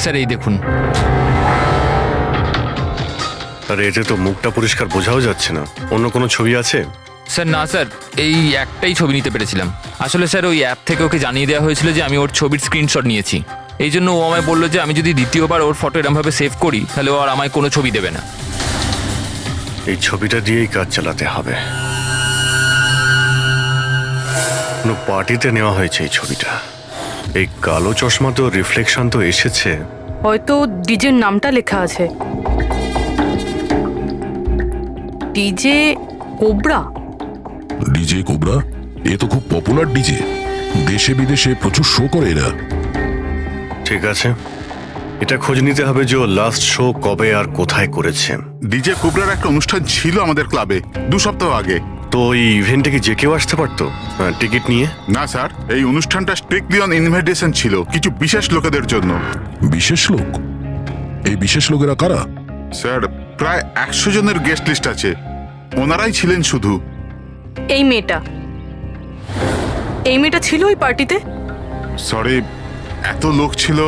স্যার এই দেখুন। আরে এতে তো মুখটা পরিষ্কার বোঝাও যাচ্ছে না, অন্য কোনো ছবি আছে? স্যার না স্যার, এই একটাই ছবি নিতে পেরেছিলাম। আসলে স্যার ওই অ্যাপ থেকে ওকে জানিয়ে দেওয়া হয়েছিল যে আমি ওর ছবির স্ক্রিনশট নিয়েছি, এই জন্য ও আমায় বললো যে আমি যদি দ্বিতীয়বার ওর ফটো এরমভাবে সেভ করি তাহলে ও আর আমায় কোনো ছবি দেবে না। এই ছবিটা দিয়েই কাজ চালাতে হবে। কোনো পার্টিতে নেওয়া হয়েছে এই ছবিটা। এই কালো চশমা তো রিফ্লেকশন তো এসেছে। হয়তো ডিজের নামটা লেখা আছে, ডিজে কোবরা। DJ Cobra? এ তো খুব পপুলার ডিজে, দেশে বিদেশে প্রচুর শো করে এরা। ঠিক আছে, এটা খোঁজ নিতে হবে যে ও লাস্ট শো কবে আর কোথায় করেছে। ডিজে কুবরার একটা অনুষ্ঠান ছিল আমাদের ক্লাবে 2 সপ্তাহ আগে। তো এই ইভেন্টে কি যে কেউ আসতে পারতো টিকিট নিয়ে? না স্যার, এই অনুষ্ঠানটা স্ট্রিক্টলি অন ইনভাইটেশন ছিল, কিছু বিশেষ লোকেদের জন্য। বিশেষ লোক? এই বিশেষ লোকেরা কারা? স্যার প্রায় 100 জনের গেস্ট লিস্ট আছে, ওনারাই ছিলেন শুধু। এই মেয়েটা ছিল ওই পার্টিতে? সরি, এত লোক ছিল,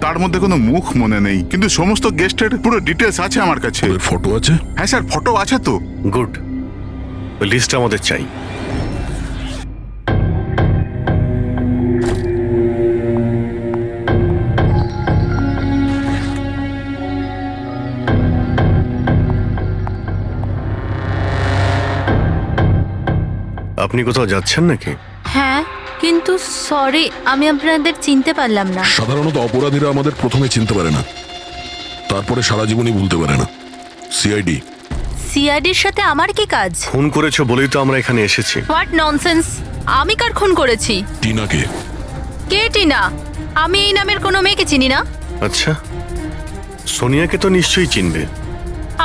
তার মধ্যে কোনো মুখ মনে নেই, কিন্তু সমস্ত গেস্টের পুরো ডিটেলস আছে আমার কাছে। ফটো আছে? হ্যাঁ স্যার, ফটো আছে তো। গুড, ওই লিস্টটা আমাদের চাই। আপনি কোথাও যাচ্ছেন নাকি? হ্যাঁ, কিন্তু সরি, আমি আপনাদের চিনতে পারলাম না। সাধারণত অপরাধীরা আমাদের প্রথমে চিনতে পারে না, তারপরে সারা জীবনই ভুলতে পারে না। সিআইডি। সিআইডির সাথে আমার কি কাজ? খুন করেছো বলেই তো আমরা এখানে এসেছি। What nonsense! আমি কার খুন করেছি? টিনাকে। কে টিনা? আমি এই নামের কোনো মেয়েকে চিনি না। আচ্ছা, সোনিয়াকে তো নিশ্চয়ই চিনবে।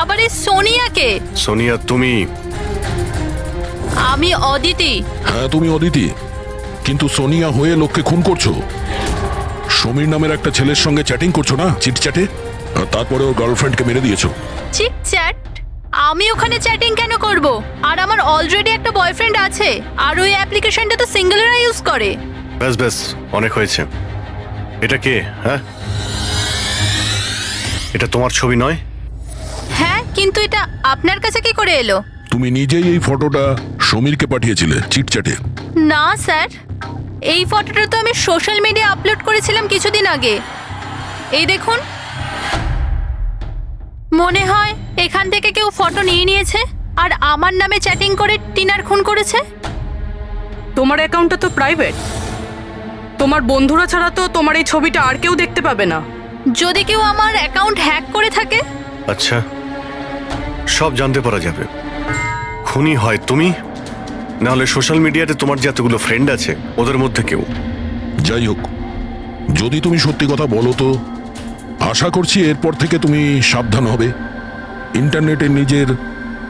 আবার এই সোনিয়াকে? সোনিয়া তুমি? আমি অদিতি। হ্যাঁ তুমি অদিতি, কিন্তু সোনিয়া হয়ে লোককে খুন করছো। সমীর নামের একটা ছেলের সঙ্গে চ্যাটিং করছো না, চিটচ্যাটে, আর তারপরে ওর গার্লফ্রেন্ডকে মেরে দিয়েছো। চিটচ্যাট? আমি ওখানে চ্যাটিং কেন করব? আর আমার অলরেডি একটা বয়ফ্রেন্ড আছে, আর ওই অ্যাপ্লিকেশনটা তো সিঙ্গেলরা ইউজ করে। ব্যাস ব্যাস, অনেক হয়েছে। এটা কে? হ্যাঁ, এটা তোমার ছবি নয়? হ্যাঁ, কিন্তু এটা আপনার কাছে কি করে এলো? তুমি নিজেই এই ফটোটা সমীরকে পাঠিয়েছিলে চিটচ্যাটে। না স্যার, এই ফটোটা তো আমি সোশ্যাল মিডিয়া আপলোড করেছিলাম কিছুদিন আগে। এই দেখুন, মনে হয় এখান থেকে কেউ ফটো নিয়ে নিয়েছে আর আমার নামে চ্যাটিং করে টিনার খুন করেছে। তোমার অ্যাকাউন্টটা তো প্রাইভেট, তোমার বন্ধুরা ছাড়া তো তোমার এই ছবিটা আর কেউ দেখতে পাবে না। যদি কেউ আমার অ্যাকাউন্ট হ্যাক করে থাকে? আচ্ছা, সব জানতে পারা যাবে। খুনি হয় তুমি, নাহলে সোশ্যাল মিডিয়াতে তোমার যে এতগুলো ফ্রেন্ড আছে ওদের মধ্যে কেউ। যাই হোক, যদি তুমি সত্যি কথা বলো তো আশা করছি এরপর থেকে তুমি সাবধান হবে ইন্টারনেটে নিজের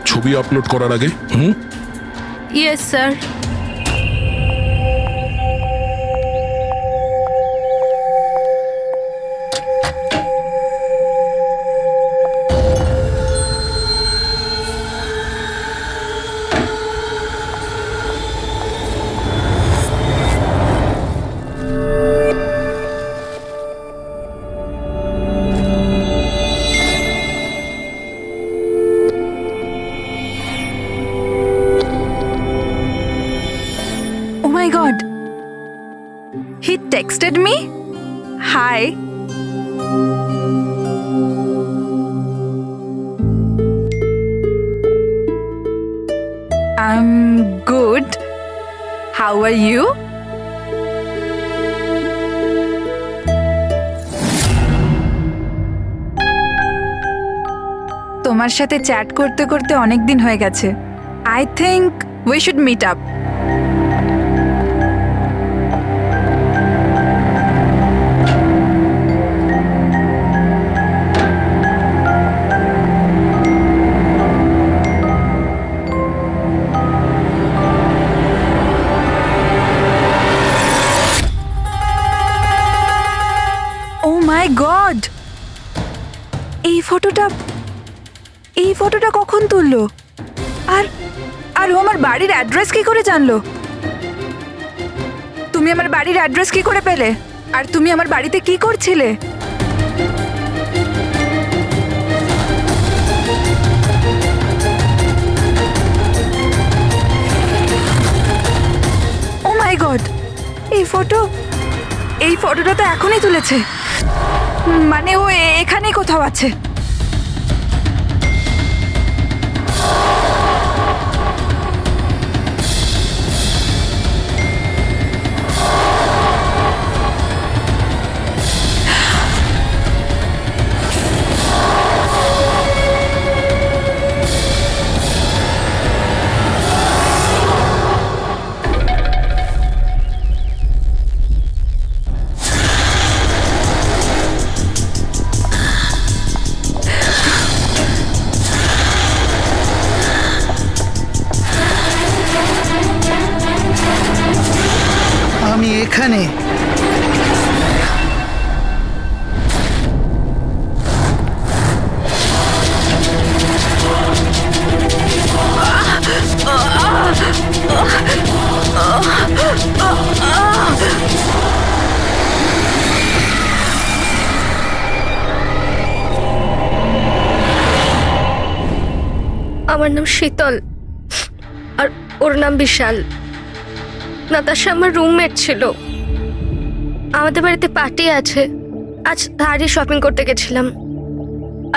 ছবি আপলোড করার আগে। Yes sir. He texted me. Hi. I'm good. How are you? তোমার সাথে চ্যাট করতে করতে অনেক দিন হয়ে গেছে। I think we should meet up. Oh my God! এই ফটোটা কখন তুললো? আর ও আমার বাড়ির অ্যাড্রেস কি করে জানলো? তুমি আমার বাড়ির অ্যাড্রেস কি করে পেলে? আর তুমি আমার বাড়িতে কি করছিলে? ও মাই গড! এই ফটোটা তো এখনই তুলেছে। মানে ও এখানেই কোথাও আছে। আমি এখানে। আমার নাম শীতল আর ওর নাম বিশাল। নাতাশা আমার রুমমেট ছিল। আমাদের বাড়িতে পার্টি আছে, আজ ধারে শপিং করতে গেছিলাম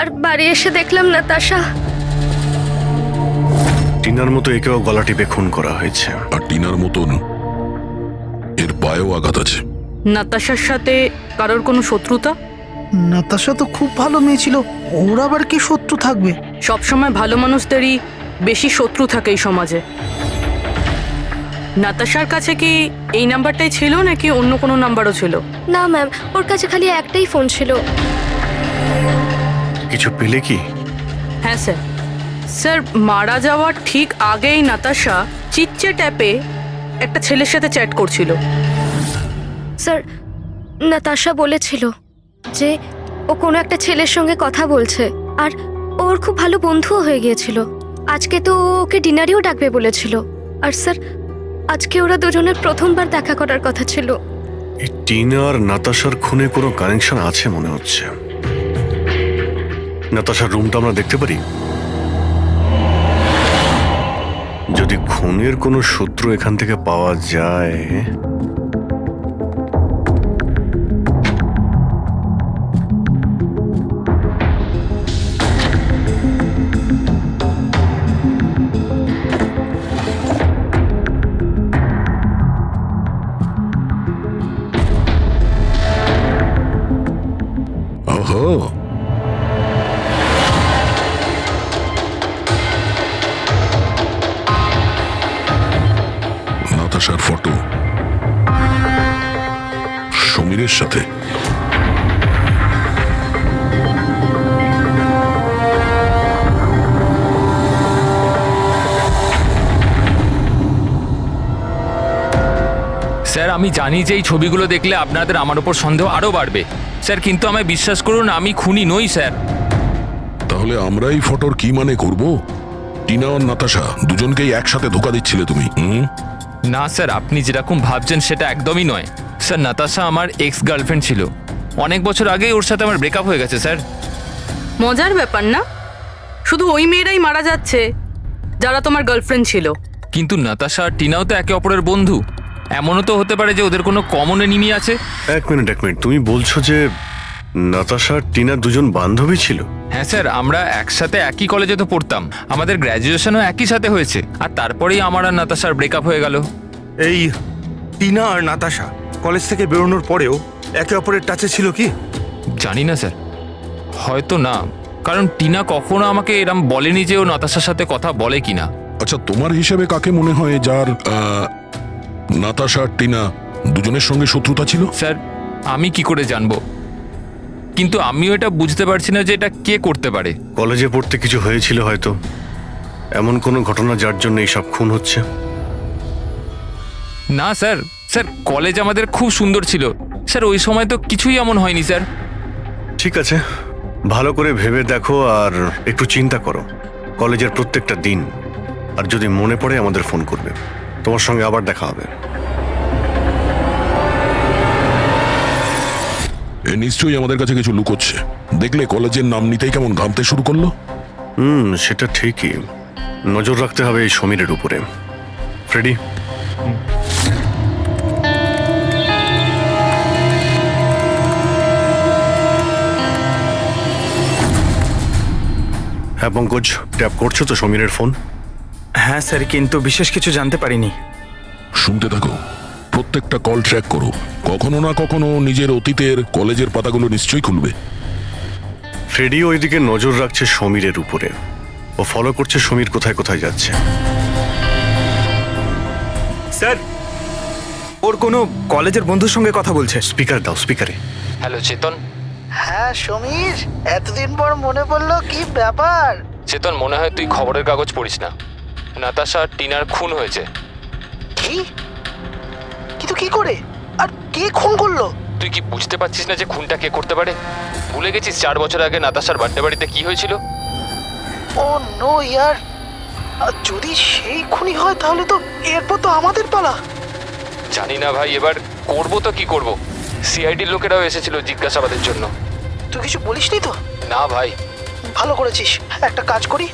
আর বাড়ি এসে দেখলাম নাতাশা। টিনার মতো একেও গলা টিপে খুন করা হয়েছে। আর টিনার মতন এর পায়েও আঘাত আছে। নাতাশার সাথে কারোর কোনো শত্রুতা? নাতাশা তো খুব ভালো মেয়ে ছিল, ওর আবার কি শত্রু থাকবে? সবসময় ভালো মানুষদেরই বেশি শত্রু থাকে এই সমাজে। নাতাশার কাছে কি এই নাম্বারটাই ছিল নাকি অন্য কোনো নাম্বারও ছিল? না ম্যাম, ওর কাছে খালি একটাই ফোন ছিল। কিছু পেলে কি? হ্যাঁ স্যার। স্যার, মারা যাওয়ার ঠিক আগেই নাতাশা চিটচ্যাট অ্যাপে একটা ছেলের সাথে চ্যাট করছিল। স্যার, নাতাশা বলেছিল যে ও কোনো একটা ছেলের সঙ্গে কথা বলছে আর ওর খুব ভালো বন্ধুও হয়ে গিয়েছিল। আজকে তো ওকে ডিনারেও ডাকবে বলেছিল। আর স্যার, আজকে ওরা দুজনের প্রথমবার দেখা করার কথা ছিল। এই টিনা আর নাতাশার খুনে কোনো কানেকশন আছে মনে হচ্ছে। নাতাশার রুমটা আমরা দেখতে পারি? যদি খুনের কোনো সূত্র এখান থেকে পাওয়া যায়। নাতাশার ফটো সমীরের সাথে। স্যার, আমি জানি যে এই ছবিগুলো দেখলে আপনাদের আমার উপর সন্দেহ আরও বাড়বে স্যার, কিন্তু আমায় বিশ্বাস করুন, আমি খুনি নই স্যার। তাহলে আমরা এই ফটোর কি মানে করব? টিনা আর নাতাশা দুজনকেই একসাথে ধোকা দিচ্ছিলে তুমি? না স্যার, আপনি যেরকম ভাবছেন সেটা একদমই নয় স্যার। নাতাশা আমার এক্স গার্লফ্রেন্ড ছিল। অনেক বছর আগেই ওর সাথে আমার ব্রেকআপ হয়ে গেছে স্যার। মজার ব্যাপার না? শুধু ওই মেয়েরাই মারা যাচ্ছে যারা তোমার গার্লফ্রেন্ড ছিল। কিন্তু নাতাশা আর টিনাও তো একে অপরের বন্ধু। এমনও তো হতে পারে যে ওদের কোনো কমন এনিমি আছে। এক মিনিট তুমি বলছো যে নাতাশা আর টিনা দুজন বান্ধবী ছিল? হ্যাঁ স্যার, আমরা একসাথে একই কলেজে তো পড়তাম, আমাদের গ্র্যাজুয়েশনও একই সাথে হয়েছে, আর তারপরেই আমার আর নাতাশার ব্রেকআপ হয়ে গেল। এই টিনা আর নাতাশা কলেজ থেকে বেরোনোর পরেও একে অপরের টাচে ছিল কি? জানি না স্যার, হয়তো না, কারণ টিনা কখনো আমাকে এরম বলেনি যে ও নাতাশার সাথে কথা বলে কিনা। আচ্ছা, তোমার হিসেবে কাকে মনে হয় যার নাতাশা আর টিনা দুজনের সঙ্গে শত্রুতা ছিল? স্যার আমি কি করে জানবো, কিন্তু আমিও এটা বুঝতে পারছি না যে এটা কে করতে পারে। কলেজে পড়তে কিছু হয়েছিল হয়তো, এমন কোনো ঘটনা যার জন্য এইসব খুন হচ্ছে। না স্যার, স্যার কলেজ আমাদের খুব সুন্দর ছিল স্যার, ওই সময় তো কিছুই এমন হয়নি স্যার। ঠিক আছে, ভালো করে ভেবে দেখো আর একটু চিন্তা করো কলেজের প্রত্যেকটা দিন, আর যদি মনে পড়ে আমাদের ফোন করবে। তোমার সঙ্গে আবার দেখা হবে। এ নিশ্চয়ই আমাদের কাছে কিছু লুকোচ্ছে। দেখলে কলেজের নাম নিতেই কেমন ঘামতে শুরু করলো। সেটা ঠিকই, নজর রাখতে হবে এই সমীরের উপরে। ফ্রেডি, হ্যাঁ পঙ্কজ, ট্যাপ করছো তো সমীরের ফোন? হ্যাঁ স্যার, কিন্তু বিশেষ কিছু জানতে পারিনি। শুনতে থাকো, প্রত্যেকটা কল ট্র্যাক করো, কখনো না কখনো নিজের অতীতের কলেজের পাতাগুলো নিশ্চয়ই খুলবে। ফ্রেডি ওইদিকে নজর রাখছে সমীরের উপরে, ও ফলো করছে সমীর কোথায় কোথায় যাচ্ছে। স্যার, ওর কোনো কলেজের বন্ধুর সঙ্গে কথা বলছে। স্পিকার দাও, স্পিকারে। হ্যালো চেতন। হ্যাঁ সমীর, এতদিন পর মনে পড়লো, কি ব্যাপার? চেতন, মনে হয় তুই খবরের কাগজ পড়িস না, নাতাশা আর টিনার খুন হয়েছে। কি? কিন্তু কি করে, আর কে খুন করলো? তুই কি বুঝতে পারছিস না যে খুনটা কে করতে পারে? ভুলে গেছিস 4 বছর আগে নাতাশার বার্থডে বাড়িতে কি হয়েছিল? ও নো ইয়ার, যদি সেই খুনি হয় তাহলে তো এরপর তো আমাদের পালা। জানি না ভাই, এবার করবো তো কি করব। সিআইডির লোকেরাও এসেছিল জিজ্ঞাসাবাদের জন্য। তুই কিছু বলিসনি তো? না ভাই। ভালো করেছিস, একটা কাজ করি,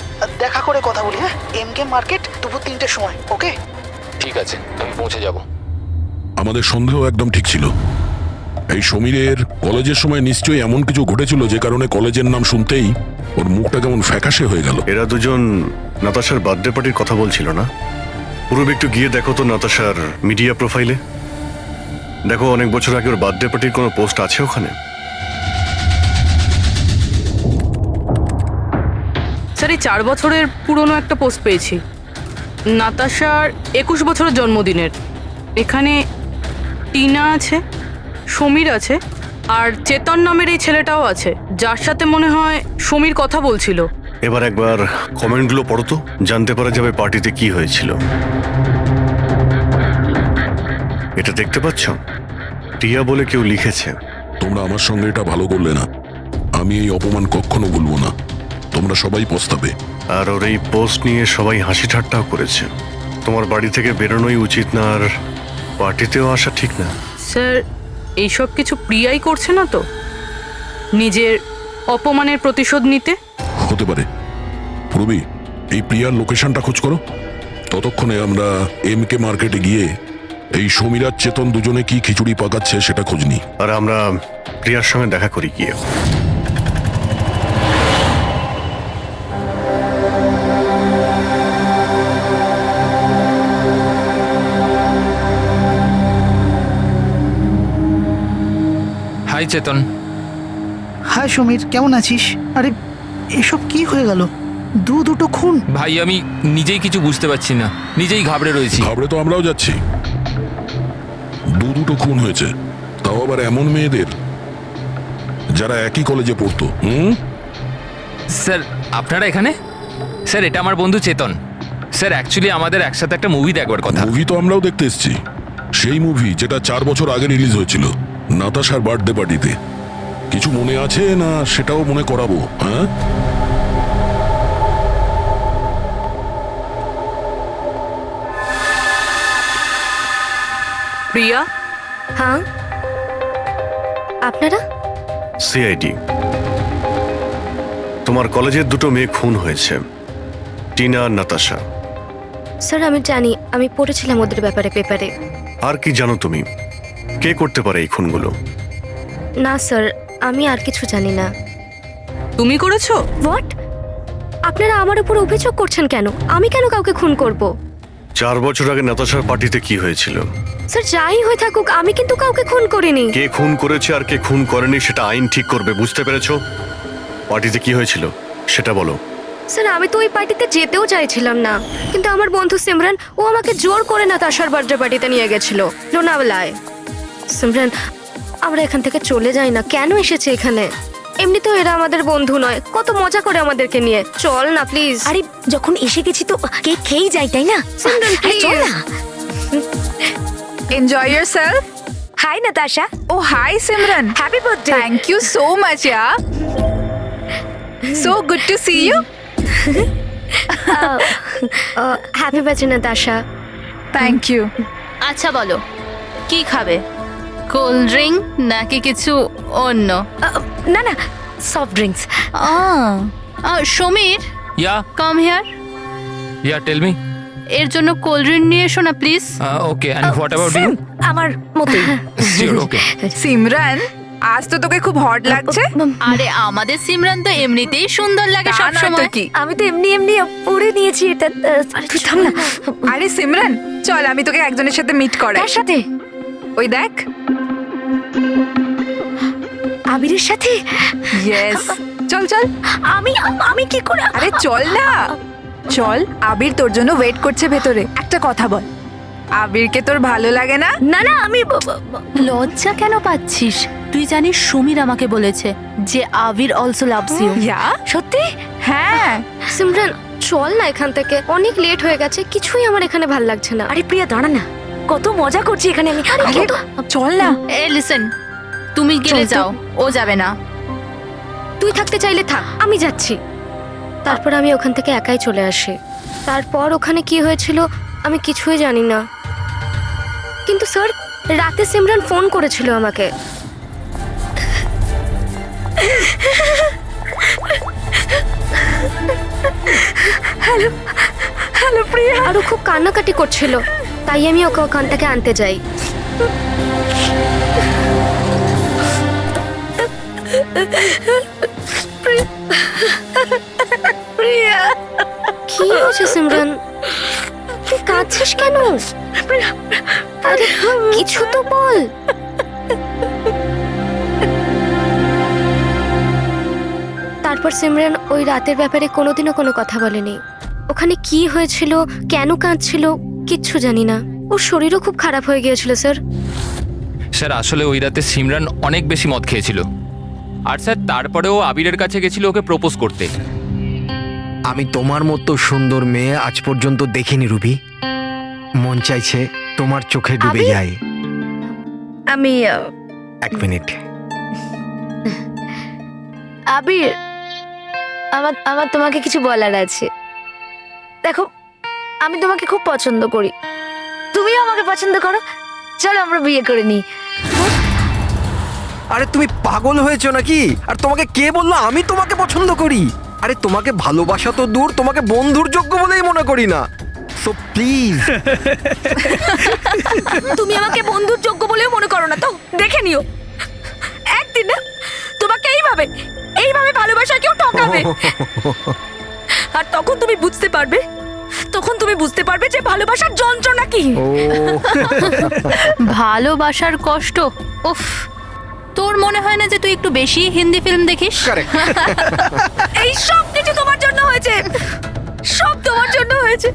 দেখা করে কথা বলি। হ্যাঁ, এমকে মার্কেট দুপুর 3টের সময়, ওকে? ঠিক আছে, আমি পৌঁছে যাব। আমাদের সন্দেহ একদম ঠিক ছিল। এই সমীরের কলেজের সময় নিশ্চয়ই এমন কিছু ঘটেছিল যে কারণে কলেজের নাম শুনতেই ওর মুখটা কেমন ফ্যাকাশে হয়ে গেল। এরা দুজন নাতাশার বার্থডে পার্টির কথা বলছিল না? পুরো একটু গিয়ে দেখো তো নাতাশার মিডিয়া প্রোফাইলে, দেখো অনেক বছর আগে ওর বার্থডে পার্টির কোনো পোস্ট আছে ওখানে? স্যার, এই 4 বছরের পুরনো একটা পোস্ট পেয়েছি, নাতাশার 21 বছরের জন্মদিনের। এখানে টিনা আছে, সমীর আছে, আর চেতন নামের এই ছেলেটাও আছে, যার সাথে মনে হয় সমীর কথা বলছিল। এবার একবার কমেন্টগুলো পড়ো তো, জানতে পারা যাবে পার্টিতে কি হয়েছিল। এটা দেখতে পাচ্ছ? টিয়া বলে কেউ লিখেছে। তোমরা আমার সঙ্গে এটা ভালো করলে না, আমি এই অপমান কখনো ভুলবো না, তোমরা সবাই পস্তাবে। আর ওর এই পোস্ট নিয়ে সবাই হাসি ঠাট্টাও করেছে। তোমার বাড়ি থেকে বেরোনোই উচিত না, আর পার্টিতেও আসা ঠিক না। স্যার, এইসব কিছু প্রিয়াই করছে না তো, নিজের অপমানের প্রতিশোধ নিতে? হতে পারে। পূর্বী, এই প্রিয়ার লোকেশনটা খোঁজ করো, ততক্ষণে আমরা এমকে মার্কেটে গিয়ে এই সমীর আর চেতন দুজনে কি খিচুড়ি পাকাচ্ছে সেটা খোঁজ নিই। আর আমরা প্রিয়ার সঙ্গে দেখা করি গিয়ে। হাই চেতন। হাই সমীর, কেমন আছিস? আরে এসব কি হয়ে গেল? দুটো খুন। ভাই আমি নিজেই কিছু বুঝতে পারছি না, নিজেই ঘাবড়ে রয়েছি। ঘাবড়ে তো আমরাও যাচ্ছি। দুটো খুন হয়েছে, তাও আবার এমন মেয়েদের যারা একই কলেজে পড়তো। স্যার আপনারা এখানে? স্যার এটা আমার বন্ধু চেতন। স্যার অ্যাকচুয়ালি আমাদের একসাথে একটা মুভি দেখবার কথা। মুভি তো আমরাও দেখতে এসেছি, সেই মুভি যেটা 4 বছর আগে রিলিজ হয়েছিল নাতাশার বার্থডে পার্টিতে। কিছু মনে আছে না সেটাও মনে করাবো। হ্যাঁ, প্রিয়া। হ্যাঁ, আপনারা? সিআইডি। তোমার কলেজের দুটো মেয়ে খুন হয়েছে, টিনা আর নাতাশা। স্যার আমি জানি, আমি পড়েছিলাম ওদের ব্যাপারে পেপারে। আর কি জানো তুমি কে করতে পারে এই খুনগুলো? না স্যার, আমি আর কিছু জানি না। তুমি করেছো? হোয়াট? আপনারা আমার উপর অভিযোগ করছেন কেন? আমি কেন কাউকে খুন করব? 4 বছর আগে নাতাশার পার্টিতে কি হয়েছিল? স্যার, যাই হয়ে থাকুক, আমি কিন্তু কাউকে খুন করিনি। কে খুন করেছে আর কে খুন করেনি সেটা আইন ঠিক করবে, বুঝতে পেরেছো? পার্টিতে কি হয়েছিল সেটা বলো। স্যার, আমি তো ওই পার্টিতে যেতেও চাইছিলাম না, কিন্তু আমার বন্ধু সিমরান ও আমাকে জোর করে নাতাশার বার্থডে পার্টিতে নিয়ে গেছিল লোনাওয়ালায়। সিমরান, আমরা এখান থেকে চলে যাই না? কেন এসেছে এখানে? এমনিতেও এরা আমাদের বন্ধু নয়, কত মজা করে আমাদেরকে নিয়ে। চল না প্লিজ। আরে যখন এসে গেছি তো কেক খেয়েই যাই, তাই না? সিমরান আরে চল না। Enjoy yourself. Hi Natasha. Oh, hi Simran. Happy birthday. Thank you so much, yeah. So good to see you. Happy birthday Natasha. Thank you. আচ্ছা বলো, কি খাবে? কোল্ড ড্রিঙ্ক নাকি কিছু অন্য? না না, soft drinks. Sameer, ya come here. Ya tell me. এর জন্য কোল্ড ড্রিঙ্ক নিয়ে এসো না please. Okay, and what about you? আমার মতই। শিওর, ওকে। সিমরান, আজ তো তোকে খুব হট লাগছে। আরে আমাদের সিমরান তো এমনিতেই সুন্দর লাগে সব সময়। কি আমি তো এমনি এমনি পরে নিয়েছি এটা। তুই থাম না। আরে সিমরান, চল আমি তোকে একজনের সাথে মিট করাই। কার সাথে? ওই দেখ, আবিরের সাথে। ইয়েস, চল চল। আমি কি করে? আরে চল না, চল। আবির তোর জন্য ওয়েট করছে ভেতরে। একটা কথা বল, আবিরকে তোর ভালো লাগে না? না না, আমি লজ্জা কেন পাচ্ছিস? তুই জানিস সমীর আমাকে বলেছে যে আবির অলসো লাভস ইউ। ইয়া, সত্যি? হ্যাঁ। সিমরান, চল না এখান থেকে, অনেক লেট হয়ে গেছে, কিছুই আমার এখানে ভাল লাগছে না। আরে প্রিয়া দাঁড়া না, কত মজা করছি এখানে আমি। আরে চল না। এ লিসেন, তুমি গেলে যাও, ও যাবে না। তুই থাকতে চাইলে থাক, আমি যাচ্ছি। তারপর আমি ওখান থেকে একাই চলে আসি। তারপর ওখানে কি হয়েছিল আমি কিছুই জানি না, কিন্তু স্যার রাতে সিমরান ফোন করেছিল আমাকে। হ্যালো হ্যালো প্রিয়া। আরও খুব কান্নাকাটি করছিল, তাই আমি ওকে ওখান থেকে আনতে যাই। প্রিয়া, কি হয়েছে সিমরান? তুই কাঁদছিস কেন? আরে কিছু তো বল। তারপর সিমরান ওই রাতের ব্যাপারে কোনোদিনও কোনো কথা বলেনি। ওখানে কি হয়েছিল, কেন কাঁদছিল, কিচ্ছু জানি না। ওর শরীরও খুব খারাপ হয়ে গিয়েছিল স্যার। স্যার আসলে ওই রাতে সিমরান অনেক বেশি মদ খেয়েছিল, আর স্যার তারপরেও আবিরের কাছে গেছিল ওকে প্রপোজ করতে। আমি তোমার মতো সুন্দর মেয়ে আজ পর্যন্ত দেখিনি রুবি। মন চাইছে তোমার চোখে ডুবে যাই। আমি 1 মিনিট। আবির, আমার তোমাকে কিছু বলার আছে। দেখো, আমি তোমাকে খুব পছন্দ করি, তুমিও আমাকে পছন্দ করো। চলো আমরা বিয়ে করে নিই। আরে তুমি পাগল হয়েছো নাকি? আর তোমাকে কে বললো আমি তোমাকে পছন্দ করি? আরে তোমাকে ভালোবাসা তো দূর, তোমাকে বন্ধুর যোগ্য বলেই মনে করি না। So please. তুমি আমাকে বন্ধুর যোগ্য বলেও মনে করো না তো? দেখে নিও, একদিন না তোমাকে এইভাবে ভালোবাসা কেউ ঠকাবে, আর তখন তুমি বুঝতে পারবে যে ভালোবাসার যন্ত্রণা কি। ভালোবাসার কষ্ট। উফ, তোর মনে হয় না যে তুই একটু বেশি হিন্দি ফিল্ম দেখিস? এই সব কিছু তোমার জন্য হয়েছে, সব তোমার জন্য হয়েছে।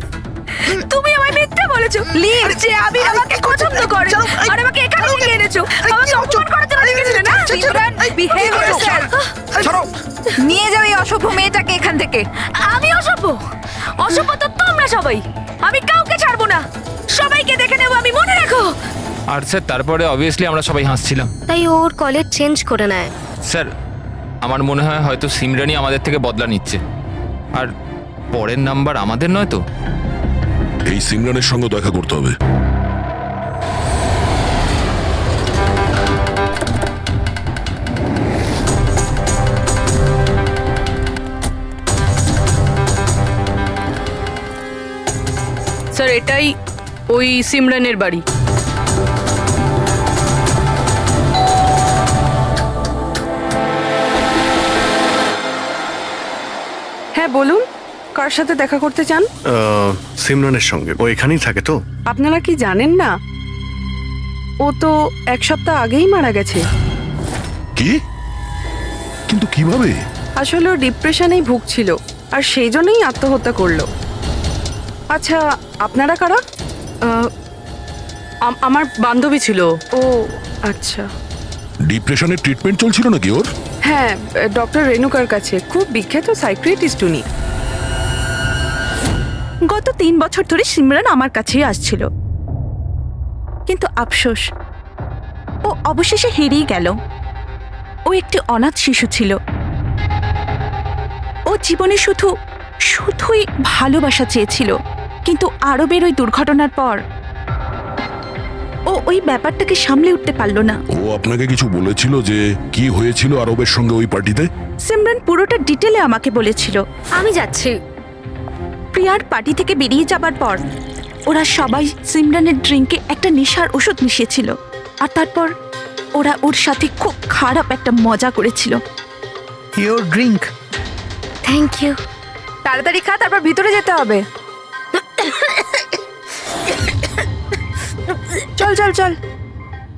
তুমি আমায় মিথ্যা বলেছো, লিভ যে আবির আমাকে পছন্দ করে, আর আমাকে এখানে নিয়ে এনেছো। আমাকে অপমান করার জন্য লিখেছিলে না? Simran, behave yourself. ছাড়ো। নিয়ে যাও এই অসভ্য মেয়েটাকে এখান থেকে। আমি অসভ্য? অসভ্য তো তোমরা সবাই। আমি কাউকে ছাড়বো না, সবাইকে দেখে নেবো আমি, মনে রাখো। আর স্যার তারপরে অবভিয়াসলি আমরা সবাই হাসছিলাম। তাই ওর কলেজ চেঞ্জ করে নেয়। স্যার আমার মনে হয় হয়তো সিমরানই আমাদের থেকে বদলা নিচ্ছে, আর পরের নাম্বার আমাদের নয় তো। এই সিমরানের সঙ্গে দেখা করতে হবে। স্যার এটাই ওই সিমরানের বাড়ি। হ্যাঁ বলুন, কার সাথে দেখা করতে চান? সিমরানের সঙ্গে। ও এখানেই থাকে তো? আপনারা কি জানেন না, ও তো 1 সপ্তাহ আগেই মারা গেছে। কি? কিন্তু কিভাবে? আসলে ও ডিপ্রেশনেই ভুগছিল, আর সেই জন্যই আত্মহত্যা করলো। আচ্ছা, আপনারা কারা? আমার বান্ধবী ছিল। ও আচ্ছা। ডিপ্রেশনের ট্রিটমেন্ট চলছিল নাকি ওর? হ্যাঁ, ডক্টর রেণুকার কাছে। খুব বিখ্যাত সাইকিয়াট্রিস্ট উনি। গত 3 বছর ধরে সিমরান আমার কাছেই আসছিল, কিন্তু আফসোস, ও অবশেষে হেরিয়ে গেল। ও একটি অনাথ শিশু ছিল। ও জীবনে শুধুই ভালোবাসা চেয়েছিল, কিন্তু আরবের ওই দুর্ঘটনার পর ও ওই ব্যাপারটাকে সামলে উঠতে পারলো না। ও আপনাকে কিছু বলেছিল যে কি হয়েছিল আরবের সঙ্গে ওই পার্টিতে? সিমরান পুরোটা ডিটেলে আমাকে বলেছিল। আমি যাচ্ছি। প্রিয়ার পার্টি থেকে বেরিয়ে যাবার পর ওরা সবাই সিমরানের ড্রিঙ্কে একটা নেশার ওষুধ মিশিয়েছিল, আর তারপর ওরা ওর সাথে খুব খারাপ একটা মজা করেছিল। Your drink. Thank you. তাড়াতাড়ি খা, তারপর ভিতরে যেতে হবে। চল চল চল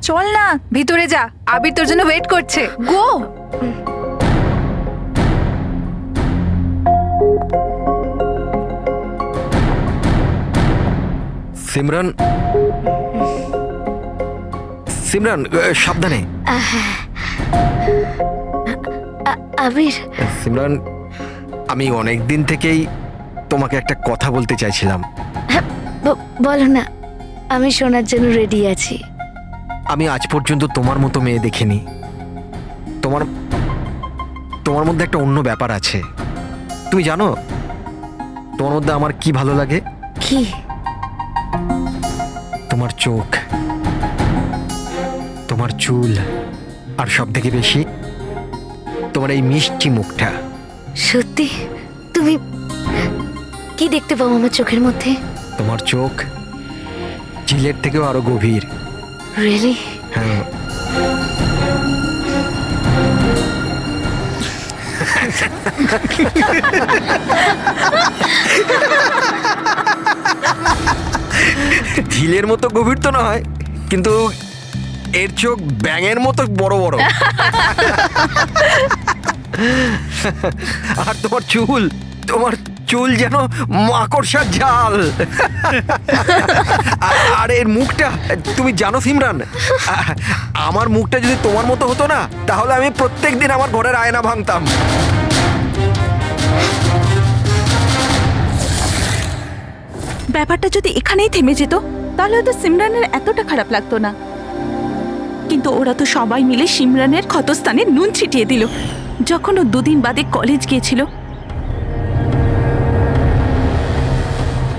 চল না, ভিতরে যা, আবির তোর জন্য ওয়েট করছে। গো। সিমরান, সিমরান সাবধানে। আবির। সিমরান, আমি অনেক দিন থেকেই তোমাকে একটা কথা বলতে চাইছিলাম। বলো না, আমি শোনার জন্য রেডি আছি। আমি আজ পর্যন্ত তোমার মতো মেয়ে দেখিনি। তোমার মধ্যে একটা অন্য ব্যাপার আছে। তুমি জানো তোমার মধ্যে আমার কি ভালো লাগে? কি? তোমার চোখ, তোমার চুল, আর সব থেকে বেশি তোমার এই মিষ্টি মুখটা। সত্যি? তুমি কি দেখতে পাও আমার চোখের মধ্যে? তোমার চোখ ঝিলের থেকেও আরো গভীর। রিয়েলি? হ্যাঁ। ঝিলের মতো গভীর তো নয়, কিন্তু এর চোখ ব্যাঙের মতো বড় বড়। আর তোমার চুল যেন মাকড়সার জাল। আর এর মুখটা, তুমি জানো সিমরান, আমার মুখটা যদি তোমার মতো হতো না, তাহলে আমি প্রত্যেকদিন আমার ঘরের আয়না ভাঙতাম। ব্যাপারটা যদি এখানেই থেমে যেত, তাহলে হয়তো সিমরানের এতটা খারাপ লাগতো না। কিন্তু ওরা তো সবাই মিলে সিমরানের ক্ষতস্থানে নুন ছিটিয়ে দিল। যখন ও 2 দিন বাদে কলেজ গিয়েছিল।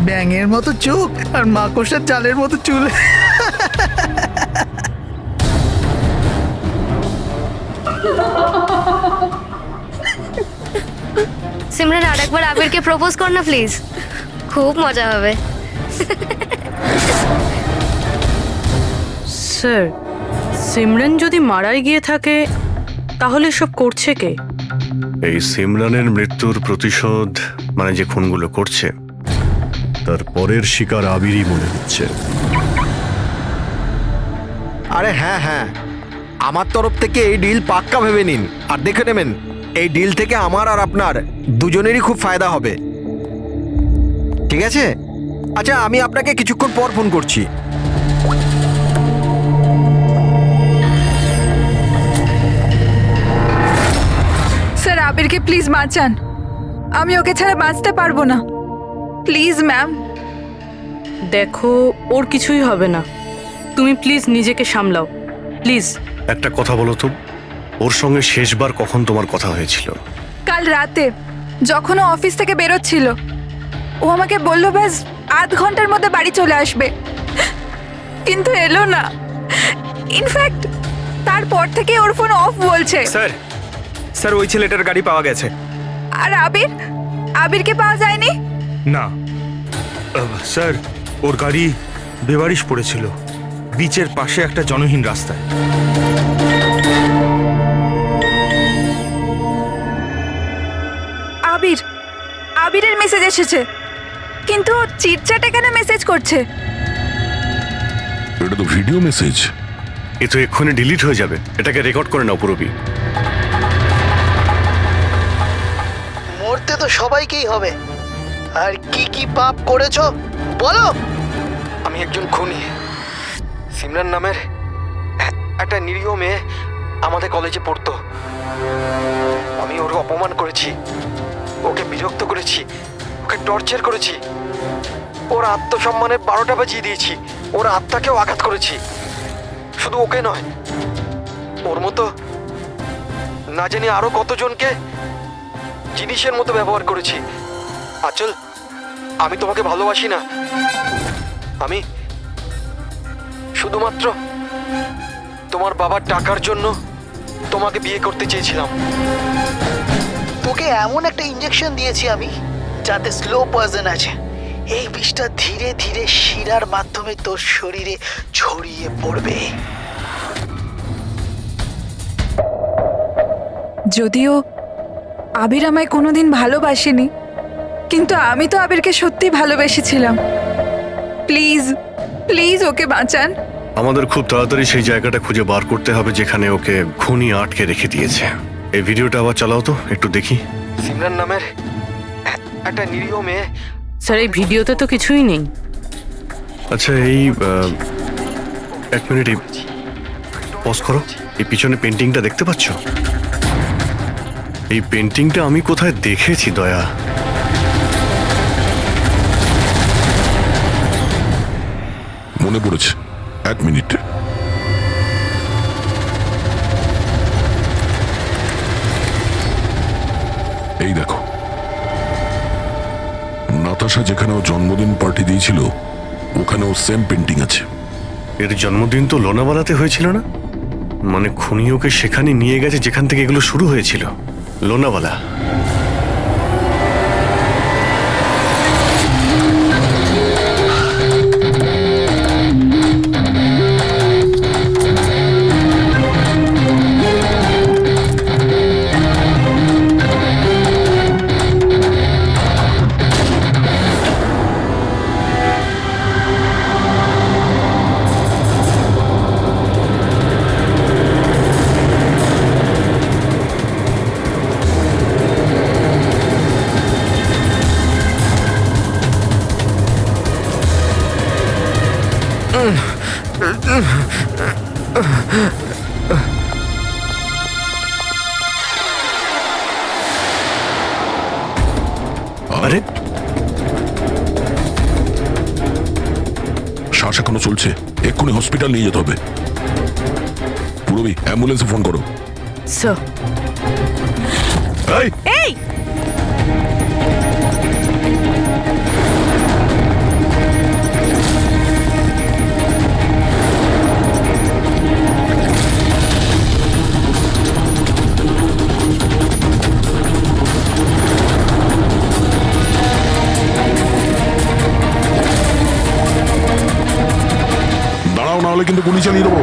ব্যাঙের মতো চোখ আর মাকড়সার জালের মতো চুল। সিমরান, আরেকবার আবিরকে প্রপোজ কর না প্লিজ, খুব মজা হবে। স্যার, সিমরান যদি মারাই গিয়ে থাকে, তাহলে সব করছে কে? এই সিমরানের মৃত্যুর প্রতিশোধ, মানে যে খুনগুলো করছে, তার পরের শিকার আবিরই মনে হচ্ছে। আরে হ্যাঁ হ্যাঁ, আমার তরফ থেকে এই ডিল পাক্কা ভেবে নিন। আর দেখে নেবেন, এই ডিল থেকে আমার আর আপনার দুজনেরই খুব ফায়দা হবে। ঠিক আছে? আচ্ছা, আমি আপনাকে কিছুক্ষণ পর ফোন করছি। স্যার, আবিরকে প্লিজ বাঁচান, আমি ওকে ছাড়া বাঁচতে পারবো না। Please ma'am. দেখো, ওর কিছুই হবে না, তুমি প্লিজ নিজেকে সামলাও, প্লিজ। একটা কথা বলো তো, ওর সঙ্গে শেষবার কখন তোমার কথা হয়েছিল? কাল রাতে, যখন ও অফিস থেকে বেরোচ্ছিল। ও আমাকে বলল ব্যাস আধ ঘন্টার মধ্যে বাড়ি চলে আসবে, কিন্তু এলো না। ইনফ্যাক্ট তারপর থেকে ওর ফোন অফ বলছে। স্যার, ওই ছেলেটার গাড়ি পাওয়া গেছে। আর আবিরকে পাওয়া যায়নি? না স্যার, ওর গাড়ি বেবারিশ পড়েছিল বিচের পাশে একটা জনহীন রাস্তায়। আবির, এসেছে, কিন্তু চিটচ্যাটে কেন মেসেজ করছে? এটা তো ভিডিও মেসেজ। এ তো এক্ষুনি ডিলিট হয়ে যাবে। এটাকে রেকর্ড করে নাও পুরবি। মরতে তো সবাইকেই হবে। আর কি কি পাপ করেছো বলো। আমি একজন খুনি। সিমরান নামের একটা নিরীহ মেয়ে আমাদের কলেজে পড়তো। আমি ওর অপমান করেছি, ওকে বিরক্ত করেছি, ওকে টর্চার করেছি, ওর আত্মসম্মানের 12টা বাজিয়ে দিয়েছি, ওর আত্মাকেও আঘাত করেছি। শুধু ওকে নয়, ওর মতো না জানি আরো কতজনকে জিনিসের মতো ব্যবহার করেছি। আচল, আমি তোমাকে ভালোবাসি না। আমি শুধুমাত্র তোমার বাবার টাকার জন্য তোমাকে বিয়ে করতে চেয়েছিলাম। তোকে এমন একটা ইঞ্জেকশন দিয়েছি আমি, যাতে স্লো পয়জন আছে। এই বিষটা ধীরে ধীরে শিরার মাধ্যমে তোর শরীরে ছড়িয়ে পড়বে। যদিও আবির আমায় কোনোদিন ভালোবাসেনি, কিন্তু আমি তো আবিরকে সত্যি ভালোবেসেছিলাম। প্লিজ প্লিজ ওকে বাঁচান। আমাদের খুব তাড়াতাড়ি সেই জায়গাটা খুঁজে বার করতে হবে যেখানে ওকে খুনি আটকে রেখে দিয়েছে। এই ভিডিওটা আবার চালাও তো, একটু দেখি। সিমরান নামের একটা নিরীহ মেয়ে। স্যার এই ভিডিওতে তো কিছুই নেই। আচ্ছা, এই 1 মিনিট পজ করো। এই পিছনে পেন্টিংটা দেখতে পাচ্ছ? এই পেন্টিংটা আমি কোথায় দেখেছি দয়া। মনে পড়েছে, 1 মিনিট। এই দেখো, নাতাশা যেখানে ও জন্মদিন পার্টি দিয়েছিল ওখানেও সেম পেন্টিং আছে। এর জন্মদিন তো লোনাওয়ালাতে হয়েছিল না? মানে খুনি ওকে সেখানে নিয়ে গেছে যেখান থেকে এগুলো শুরু হয়েছিল, লোনাওয়ালা। আরে শ্বাস এখনো চলছে, এক্ষুনি হসপিটাল নিয়ে যেতে হবে। পুরবি, অ্যাম্বুলেন্সে ফোন করো। স্যার। এই এই দাঁড়াও, না হলে কিন্তু গুলি চালিয়ে দেবো।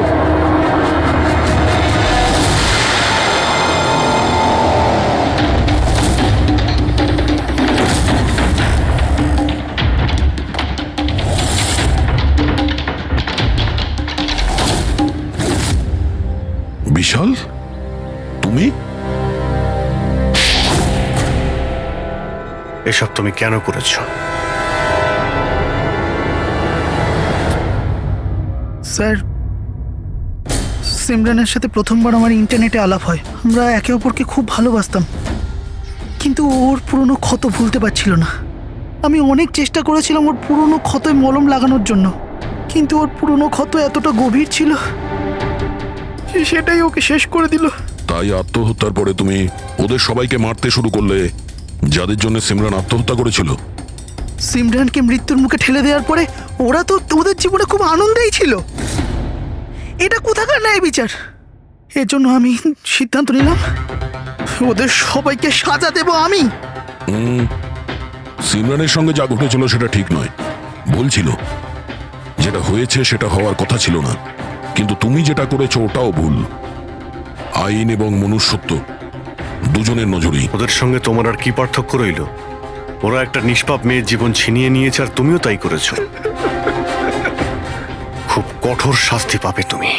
বিশাল, তুমি? এসব তুমি কেন করেছো? স্যার, সিমরানের সাথে প্রথমবার আমার ইন্টারনেটে আলাপ হয়। আমরা একে অপরকে খুব ভালোবাসতাম, কিন্তু ওর পুরনো ক্ষত ভুলতে পারছিল না। আমি অনেক চেষ্টা করেছিলাম ওর পুরনো ক্ষতয় মলম লাগানোর জন্য, কিন্তু ওর পুরনো ক্ষত এতটা গভীর ছিল, সেটাই ওকে শেষ করে দিল। তাই আত্মহত্যার পরে তুমি ওদের সবাইকে মারতে শুরু করলে, যাদের জন্য সিমরান আত্মহত্যা করেছিল। সিমরানকে মৃত্যুর মুখে ঠেলে দেওয়ার পরে ওরা তো ওদের জীবনে খুব আনন্দেই ছিল। এটা কোথাকার ন্যায় বিচার? এর জন্য আমি সিদ্ধান্ত নিলাম ওদের সবাইকে সাজা দেব আমি। সিমরানের সঙ্গে যা ঘটেছিল সেটা ঠিক নয়, ভুল ছিল। যেটা হয়েছে সেটা হওয়ার কথা ছিল না, কিন্তু তুমি যেটা করেছো ওটাও ভুল। আইন এবং মনুষ্যত্ব দুজনের নজরেই। ওদের সঙ্গে তোমার আর কি পার্থক্য রইল? ওরা একটা নিষ্পাপ মেয়ের জীবন ছিনিয়ে নিয়েছে আর তুমিও তাই করেছো। খুব কঠোর শাস্তি পাবে তুমি।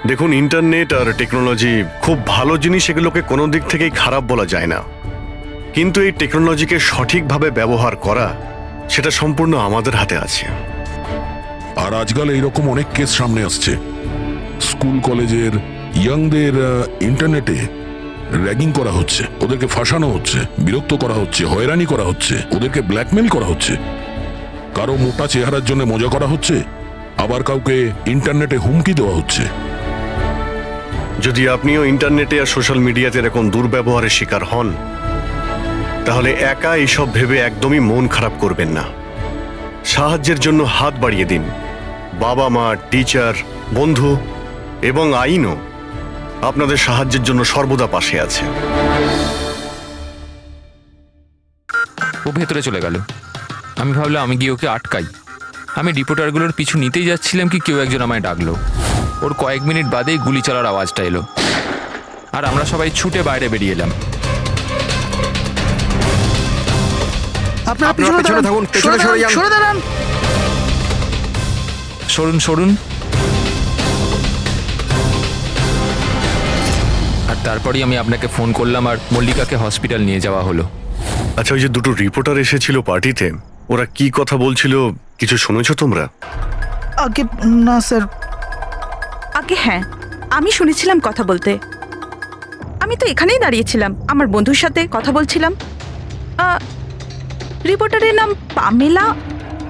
দেখুন, ইন্টারনেট আর টেকনোলজি খুব ভালো জিনিস, এগুলোকে কোনো দিক থেকেই খারাপ বলা যায় না, কিন্তু এই টেকনোলজিকে সঠিকভাবে ব্যবহার করা সেটা সম্পূর্ণ আমাদের হাতে আছে। আর আজকাল এইরকম অনেক কেস সামনে আসছে। স্কুল কলেজের ইয়াংদের ইন্টারনেটে র্যাগিং করা হচ্ছে, ওদেরকে ফাঁসানো হচ্ছে, বিরক্ত করা হচ্ছে, হয়রানি করা হচ্ছে, ওদেরকে ব্ল্যাকমেল করা হচ্ছে। কারো মোটা চেহারার জন্য মজা করা হচ্ছে, আবার কাউকে ইন্টারনেটে হুমকি দেওয়া হচ্ছে। যদি আপনিও ইন্টারনেটে আর সোশ্যাল মিডিয়াতে এরকম দুর্ব্যবহারের শিকার হন, তাহলে একা এইসব ভেবে একদমই মন খারাপ করবেন না। সাহায্যের জন্য হাত বাড়িয়ে দিন। বাবা মা, টিচার, বন্ধু এবং আইনও আপনাদের সাহায্যের জন্য সর্বদা পাশে আছে। ও ভেতরে চলে গেল। আমি ভাবলাম আমি গিয়ে ওকে আটকাই। আমি রিপোর্টারগুলোর পিছু নিতেই যাচ্ছিলাম কি কেউ একজন আমায় ডাকলো। ওর কয়েক মিনিট বাদেই গুলি চলার আওয়াজটা এলো, আর আমরা সবাই ছুটে বাইরে বেরিয়ে এলাম। আপনারা পিছনে থাকুন, সরে দাঁড়ান। সরুন সরুন। আর তারপরেই আমি আপনাকে ফোন করলাম আর মল্লিকাকে হসপিটাল নিয়ে যাওয়া হলো। আচ্ছা, ওই যে দুটো রিপোর্টার এসেছিল পার্টিতে, ওরা কি কথা বলছিল কিছু শুনেছো তোমরা? আগে না স্যার। আগে হ্যাঁ, আমি শুনেছিলাম কথা বলতে। আমি তো এখানেই দাঁড়িয়েছিলাম, আমার বন্ধুর সাথে কথা বলছিলাম। রিপোর্টারের নাম পামেলা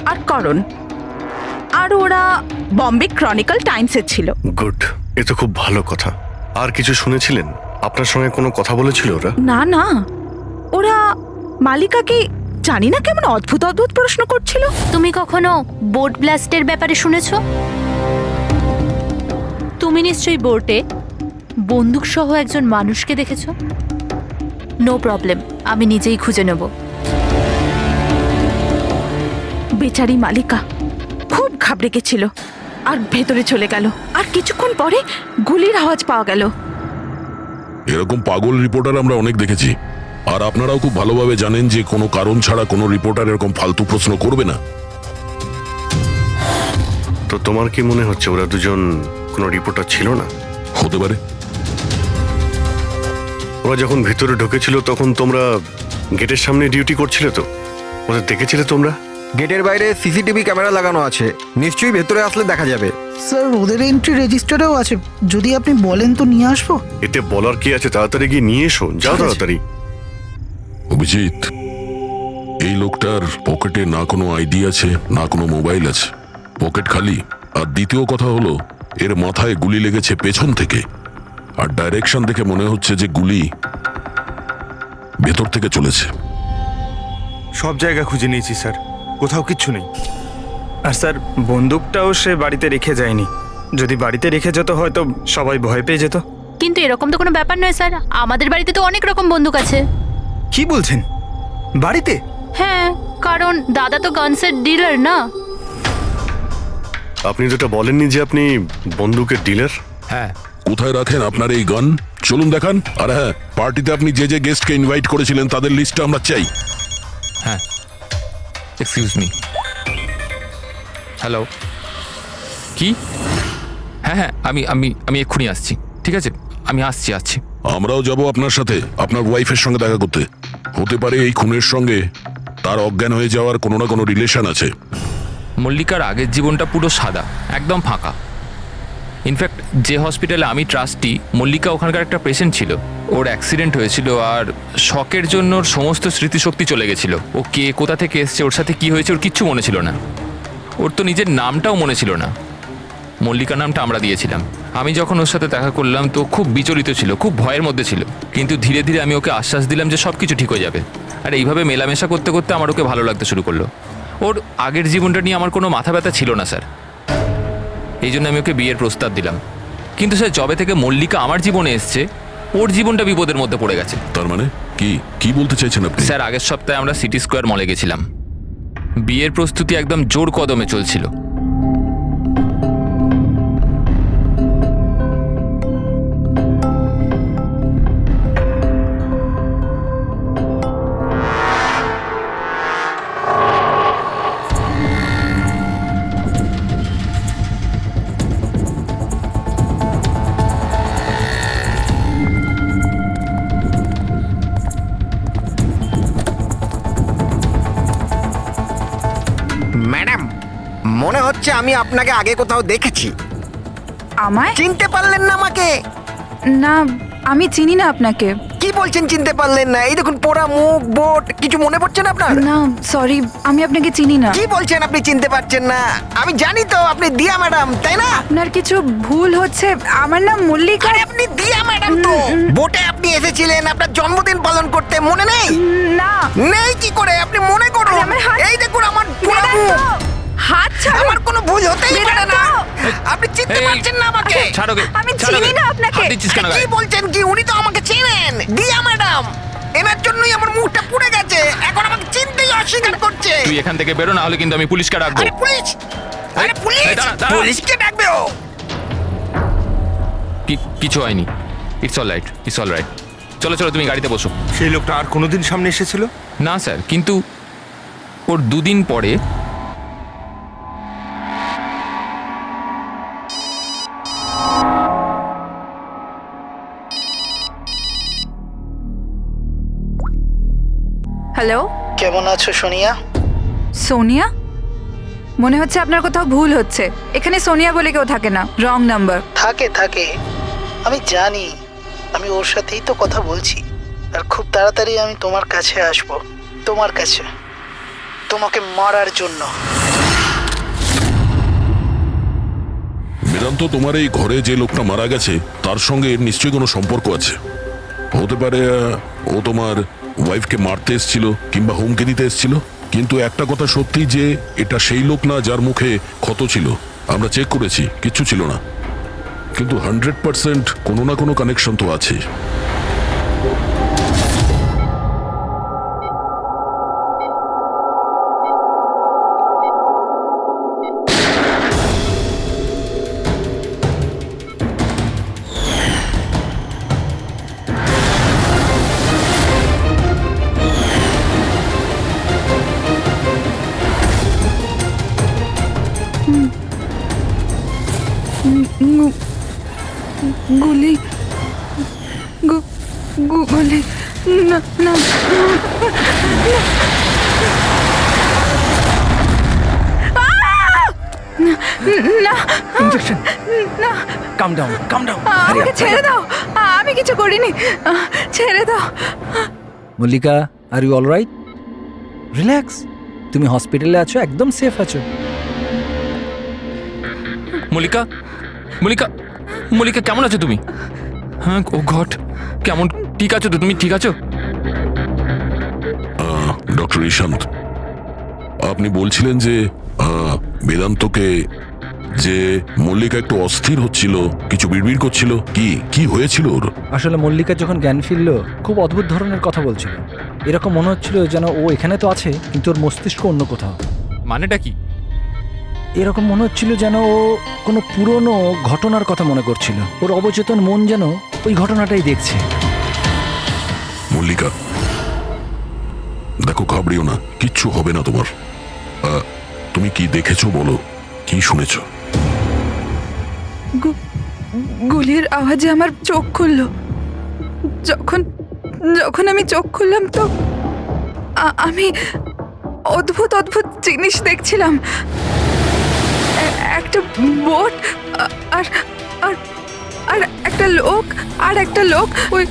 আর করণ, আর ওরা বম্বে ক্রনিকল টাইমসের ছিল। গুড, এ তো খুব ভালো কথা। আর কিছু শুনেছিলেন? আপনার সঙ্গে কোনো কথা বলেছিল ওরা? না না, ওরা মালিকাকে জানি না কেমন অদ্ভুত অদ্ভুত প্রশ্ন করছিল। তুমি কখনো বোট ব্লাস্টের ব্যাপারে শুনেছো? তুমি নিশ্চয়ই বোটে বন্দুক সহ একজন মানুষকে দেখেছো। নো প্রবলেম, আমি নিজেই খুঁজে নেব। বেচারি মালিকা খুব ঘাবড়ে গেছিল আর ভেতরে চলে গেল। আর কিছুক্ষণ পরে গুলির আওয়াজ পাওয়া গেল। এরকম পাগল রিপোর্টার আমরা অনেক দেখেছি, আর আপনারাও খুব ভালোভাবে জানেন যে কোনো কারণ ছাড়া কোনো রিপোর্টার এরকম ফালতু প্রশ্ন করবে না। তো তোমার কি মনে হচ্ছে ওরা দুজন কোনো রিপোর্টার ছিল না? হতে পারে। ওরা যখন ভিতরে ঢুকেছিল তখন তোমরা গেটের সামনে ডিউটি করছিলে, তো ওদের দেখেছিলে তোমরা? গেটের বাইরে সিসিটিভি ক্যামেরা লাগানো আছে, নিশ্চয়ই ভেতরে আসলে দেখা যাবে। স্যার, ওদের এন্ট্রি রেজিস্টারেও আছে, যদি আপনি বলেন তো নিয়ে আসবো। এতে বলার কি আছে, তাড়াতাড়ি গিয়ে নিয়ে এসো, যাও তাড়াতাড়ি। অভিজিৎ, এই লোকটার পকেটে না কোনো আইডি আছে না কোনো মোবাইল আছে, পকেট খালি। আর দ্বিতীয় কথা হলো, এর মাথায় গুলি লেগেছে পেছন থেকে, আর ডাইরেকশন দেখে মনে হচ্ছে যে গুলি ভেতর থেকে চলেছে। সব জায়গা খুঁজে নিয়েছি স্যার, কোথাও কিচ্ছু নেই। আর স্যার, বন্দুকটাও সে বাড়িতে রেখে যায়নি। যদি বাড়িতে রেখে যেত হয়তো সবাই ভয় পেয়ে যেত। কিন্তু এরকম তো কোনো ব্যাপার নয় স্যার, আমাদের বাড়িতে তো অনেক রকম বন্দুক আছে। কি বলছেন, বাড়িতে? হ্যাঁ, কারণ দাদা তো গানসের ডিলার না। আপনি যেটা বলেননি যে আপনি বন্দুকের ডিলার? হ্যাঁ। কোথায় রাখেন আপনার এই গান? চলুন দেখান। আর হ্যাঁ, পার্টিতে আপনি যে যে গেস্টকে ইনভাইট করেছিলেন তাদের লিস্টটা আমরা চাই। হ্যাঁ, এক্সকিউজ মি। হ্যালো, কি? হ্যাঁ হ্যাঁ, আমি আমি আমি এক্ষুনি আসছি। ঠিক আছে, আমি আসছি। আমরাও যাব আপনার সাথে, আপনার ওয়াইফের সঙ্গে দেখা করতে। হতে পারে এই খুনের সঙ্গে তার অজ্ঞান হয়ে যাওয়ার কোনো না কোনো রিলেশন আছে। মল্লিকার আগের জীবনটা পুরো সাদা, একদম ফাঁকা। ইনফ্যাক্ট যে হসপিটালে আমি ট্রাস্টি, মল্লিকা ওখানকার একটা পেশেন্ট ছিল। ওর অ্যাক্সিডেন্ট হয়েছিল আর শকের জন্য ওর সমস্ত স্মৃতিশক্তি চলে গেছিল। ও কে, কোথা থেকে এসছে, ওর সাথে কি হয়েছে, ওর কিচ্ছু মনে ছিল না। ওর তো নিজের নামটাও মনে ছিল না। মল্লিকা নামটা আমরা দিয়েছিলাম। আমি যখন ওর সাথে দেখা করলাম তো খুব বিচলিত ছিল, খুব ভয়ের মধ্যে ছিল। কিন্তু ধীরে ধীরে আমি ওকে আশ্বাস দিলাম যে সব কিছু ঠিক হয়ে যাবে। আর এইভাবে মেলামেশা করতে করতে আমার ওকে ভালো লাগতে শুরু করলো। ওর আগের জীবনটা নিয়ে আমার কোনো মাথা ব্যথা ছিল না স্যার, এই জন্য আমি ওকে বিয়ের প্রস্তাব দিলাম। কিন্তু স্যার, যবে থেকে মল্লিকা আমার জীবনে এসছে, ওর জীবনটা বিপদের মধ্যে পড়ে গেছে। তার মানে কি বলতে চাইছেন আপনি? স্যার, আগের সপ্তাহে আমরা সিটি স্কোয়ার মলে গেছিলাম। বিয়ের প্রস্তুতি একদম জোর কদমে চলছিল। হচ্ছে আমি আপনাকে আগে কোথাও দেখেছি। আমায় চিনতে পারলেন না আমাকে? না, আমি চিনি না আপনাকে। কি বলছেন চিনতে পারলেন না? এই দেখুন পোড়া মুখ, বোট, কিছু মনে পড়ছে না আপনার? না সরি, আমি আপনাকে চিনি না। কি বলছেন আপনি চিনতে পারছেন না? আমি জানি তো আপনি দিয়া ম্যাডাম, তাই না? আপনার কিছু ভুল হচ্ছে। আমার নাম মল্লিকা। আরে আপনি দিয়া ম্যাডাম তো। বোটে আপনি এসেছিলেন আপনার জন্মদিন পালন করতে, মনে নেই? না। নেই কি করে? আপনি মনে করুন। এই দেখুন আমার পোড়া মুখ। হাত ছাড়ো। আমার কোনো ভুল হতেই পারে না। আপনি চিনতে পারছেন না আমাকে? আমি চিনি না আপনাকে। কি বলছেন কি? উনি তো আমাকে চেনেন, দিয়া ম্যাডাম। এনার জন্যই আমার মুখটা পুড়ে গেছে, এখন আমাকে চিনতেই অস্বীকার করছে। তুই এখান থেকে বেরো, না হলে কিন্তু আমি পুলিশকে ডাকবো। আরে পুলিশ? আরে পুলিশ? পুলিশকে ডাকবে ও? কিছু হয়নি, it's all right, it's all right. চলো চলো, তুমি গাড়িতে বসো। সেই লোকটা আর কোনোদিন সামনে এসেছিল? না স্যার, কিন্তু ওর 2 দিন পরে হ্যালো, কেমন আছো সোনিয়া? সোনিয়া? মনে হচ্ছে আপনার কোথাও ভুল হচ্ছে। এখানে সোনিয়া বলে কেউ থাকে না, রং নাম্বার। থাকে থাকে, আমি জানি। আমি ওর সাথেই তো কথা বলছি। আর খুব তাড়াতাড়ি আমি তোমার কাছে আসব, তোমার কাছে, তোমাকে মারার জন্য। বেদান্ত, তোমার এই ঘরে যে লোকটা মারা গেছে তার সঙ্গে এর নিশ্চয়ই কোনো সম্পর্ক আছে। হতে পারে ও তোমার ওয়াইফকে মারতে এসেছিল কিংবা হুমকি দিতে এসেছিল। কিন্তু একটা কথা সত্যি যে এটা সেই লোক না যার মুখে ক্ষত ছিল। আমরা চেক করেছি, কিচ্ছু ছিল না। কিন্তু 100% কোনো না কোনো কানেকশন তো আছে। গুলি, গুলি, না না না, ইনজেকশন। না, কাম ডাউন, কাম ডাউন। আমাকে ছেড়ে দাও, আমি কিছু করিনি, ছেড়ে দাও। Mallika, are you all right? Relax, তুমি হসপিটালে আছো, একদম সেফ আছো। মল্লিকা, মল্লিকা, মল্লিকা কেমন আছো তুমি? হ্যাঁ, ও গড, কেমন, ঠিক আছো তো তুমি? ঠিক আছো? ডক্টর ইশান্ত, আপনি বলছিলেন যে বেদান্তকে, যে মল্লিকা একটু অস্থির হচ্ছিল, কিছু বিড়বিড় করছিল। কি হয়েছিল ওর? আসলে মল্লিকা যখন জ্ঞান ফিরল, খুব অদ্ভুত ধরনের কথা বলছিল। এরকম মনে হচ্ছিল যেন ও এখানে তো আছে, কিন্তু ওর মস্তিষ্ক অন্য কোথাও। মানেটা কি? এরকম মনে হচ্ছিল যেন ও কোনো পুরনো ঘটনার কথা মনে করছিল। ওর অবচেতন মন যেন ওই ঘটনাটাই দেখছে। মল্লিকা, দেখো, ঘাবড়িও না, কিচ্ছু হবে না তোমার। তুমি কি দেখেছো বলো, কি শুনেছো? গুলির আওয়াজে আমার চোখ খুললো। যখন আমি চোখ খুললাম তো আমি অদ্ভুত অদ্ভুত জিনিস দেখছিলাম। একটা বোট, আর আর আর একটা লোক, ওই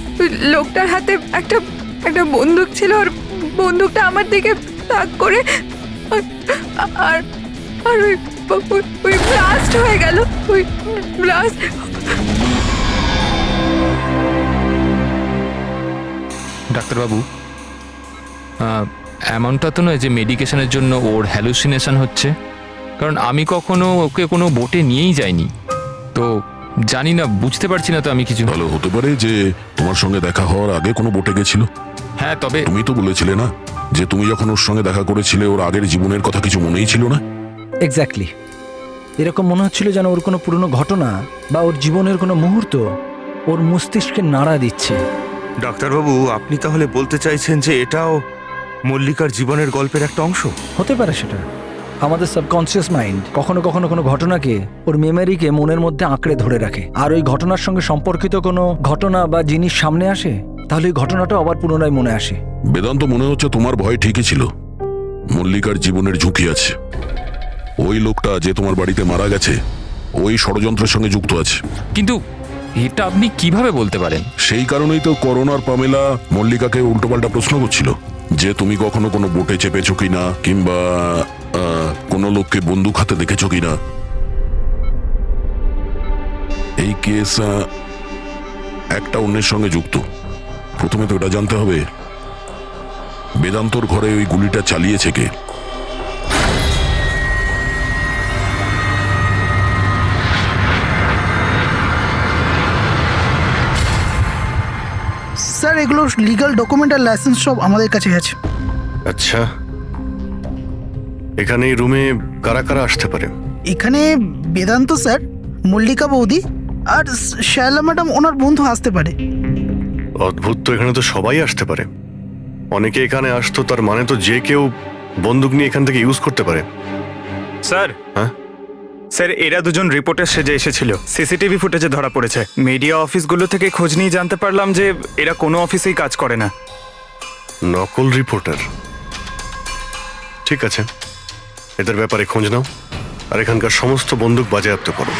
লোকটার হাতে একটা বন্দুক ছিল। আর বন্দুকটা আমার দিকে তাক করে, আর ওই ব্লাস্ট হয়ে গেল, ওই ব্লাস্ট। ডাক্তারবাবু, এমনটা তো নয় যে মেডিকেশনের জন্য ওর হ্যালুসিনেশন হচ্ছে, কারণ আমি কখনো ওকে কোনো বোটে নিয়েই যাইনি, তো জানি না, বুঝতে পারছি না তো আমি কিছু। ভালো হতে পারে যে তোমার সঙ্গে দেখা হওয়ার আগে কোনো বোটে গেছিল। হ্যাঁ, তবে তুমি তো বলেছিলে না যে তুমি যখন ওর সঙ্গে দেখা করেছিলে ওর আগের জীবনের কথা কিছু মনেই ছিল না? এক্স্যাক্টলি, এরকম মনে হচ্ছিল যেন ওর কোনো পুরনো ঘটনা বা ওর জীবনের কোনো মুহূর্ত ওর মস্তিষ্কে নাড়া দিচ্ছে। ডাক্তারবাবু, আপনি তাহলে বলতে চাইছেন যে এটাও মল্লিকার জীবনের গল্পের একটা অংশ? হতে পারে সেটা। আমাদের সাবকনসিয়াস মাইন্ড কখনো কখনো কোনো ঘটনাকে, ওর মেমোরিকে মনের মধ্যে আঁকড়ে ধরে রাখে। আর ওই ঘটনার সঙ্গে সম্পর্কিত কোনো ঘটনা বা জিনিস সামনে আসে, তাহলে ওই ঘটনাটা আবার পুনরায় মনে আসে। বেদান্ত, মনে হচ্ছে তোমার ভয় ঠিকই ছিল। মল্লিকার জীবনের ঝুঁকি আছে। ও ওই লোকটা যে তোমার বাড়িতে মারা গেছে ওই ষড়যন্ত্রের সঙ্গে যুক্ত আছে। কিন্তু এটা আপনি কিভাবে বলতে পারেন? সেই কারণেই তো করোনার পামেলা মল্লিকাকে উল্টোপাল্টা প্রশ্ন করছিল যে তুমি কখনো কোনো বোটে চেপেছো কিনা, কিংবা কোনো লোককে বন্দুক হাতে দেখেছো কিনা। এই কেস একটা অন্যের সঙ্গে যুক্ত। প্রথমে তো এটা জানতে হবে বেদান্তর ঘরে ওই গুলিটা চালিয়েছে কে। স্যার এগুলো লিগ্যাল ডকুমেন্ট আর লাইসেন্স সব আমাদের কাছে আছে। আচ্ছা, এখানে এই রুমে কারা কারা আসতে পারে? এখানে বেদান্ত স্যার, মল্লিকা বৌদি আর শায়লা ম্যাডাম ওনার বন্ধু আসতে পারে। অদ্ভুত তো, এখানে তো সবাই আসতে পারে। অনেকে এখানে আসতো, তার মানে তো যে কেউ বন্দুক নিয়ে এখান থেকে ইউজ করতে পারে। স্যার, হ্যাঁ স্যার, এরা দুজন রিপোর্টার সেজে এসেছিল, সিসিটিভি ফুটেজে ধরা পড়েছে। মিডিয়া অফিসগুলো থেকে খোঁজ নিয়ে জানতে পারলাম যে এরা কোনো অফিসেই কাজ করে না। নকল রিপোর্টার? ঠিক আছে, এদের ব্যাপারে খোঁজ নাও আর এখানকার সমস্ত বন্দুক বাজেয়াপ্ত করো।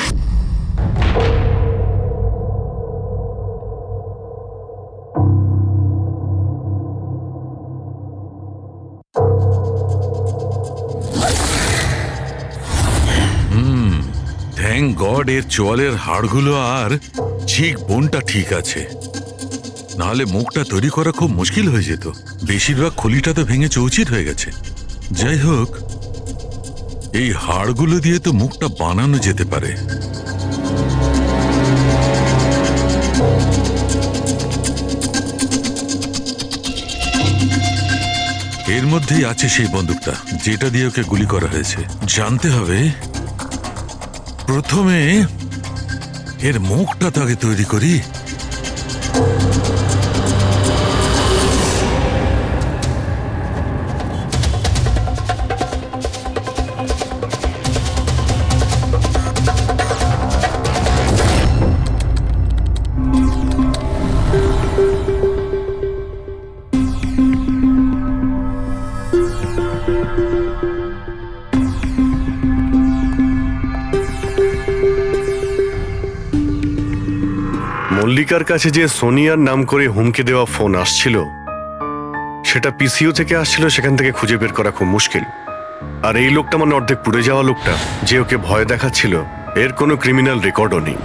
থ্যাংক গড এর চোয়ালের হাড়গুলো আর চিক বোনটা ঠিক আছে, নাহলে মুখটা তৈরি করা খুব মুশকিল হয়ে যেত। বেশিরভাগ খুলিটা তো ভেঙে চৌচির হয়ে গেছে। যাই হোক, এই হাড়গুলো দিয়ে তো মুখটা বানানো যেতে পারে। এর মধ্যেই আছে সেই বন্দুকটা যেটা দিয়ে ওকে গুলি করা হয়েছে। জানতে হবে প্রথমে এর মুখটা তো আগে তৈরি করি। মল্লিকার কাছে যে সোনিয়ার নাম করে হুমকি দেওয়া ফোন আসছিল, সেটা পিসিও থেকে আসছিল, সেখান থেকে খুঁজে বের করা খুব মুশকিল। আর এই লোকটা মানে অর্ধেক পুড়ে যাওয়া লোকটা যে ওকে ভয় দেখাচ্ছিল, এর কোনো ক্রিমিনাল রেকর্ডও নেই।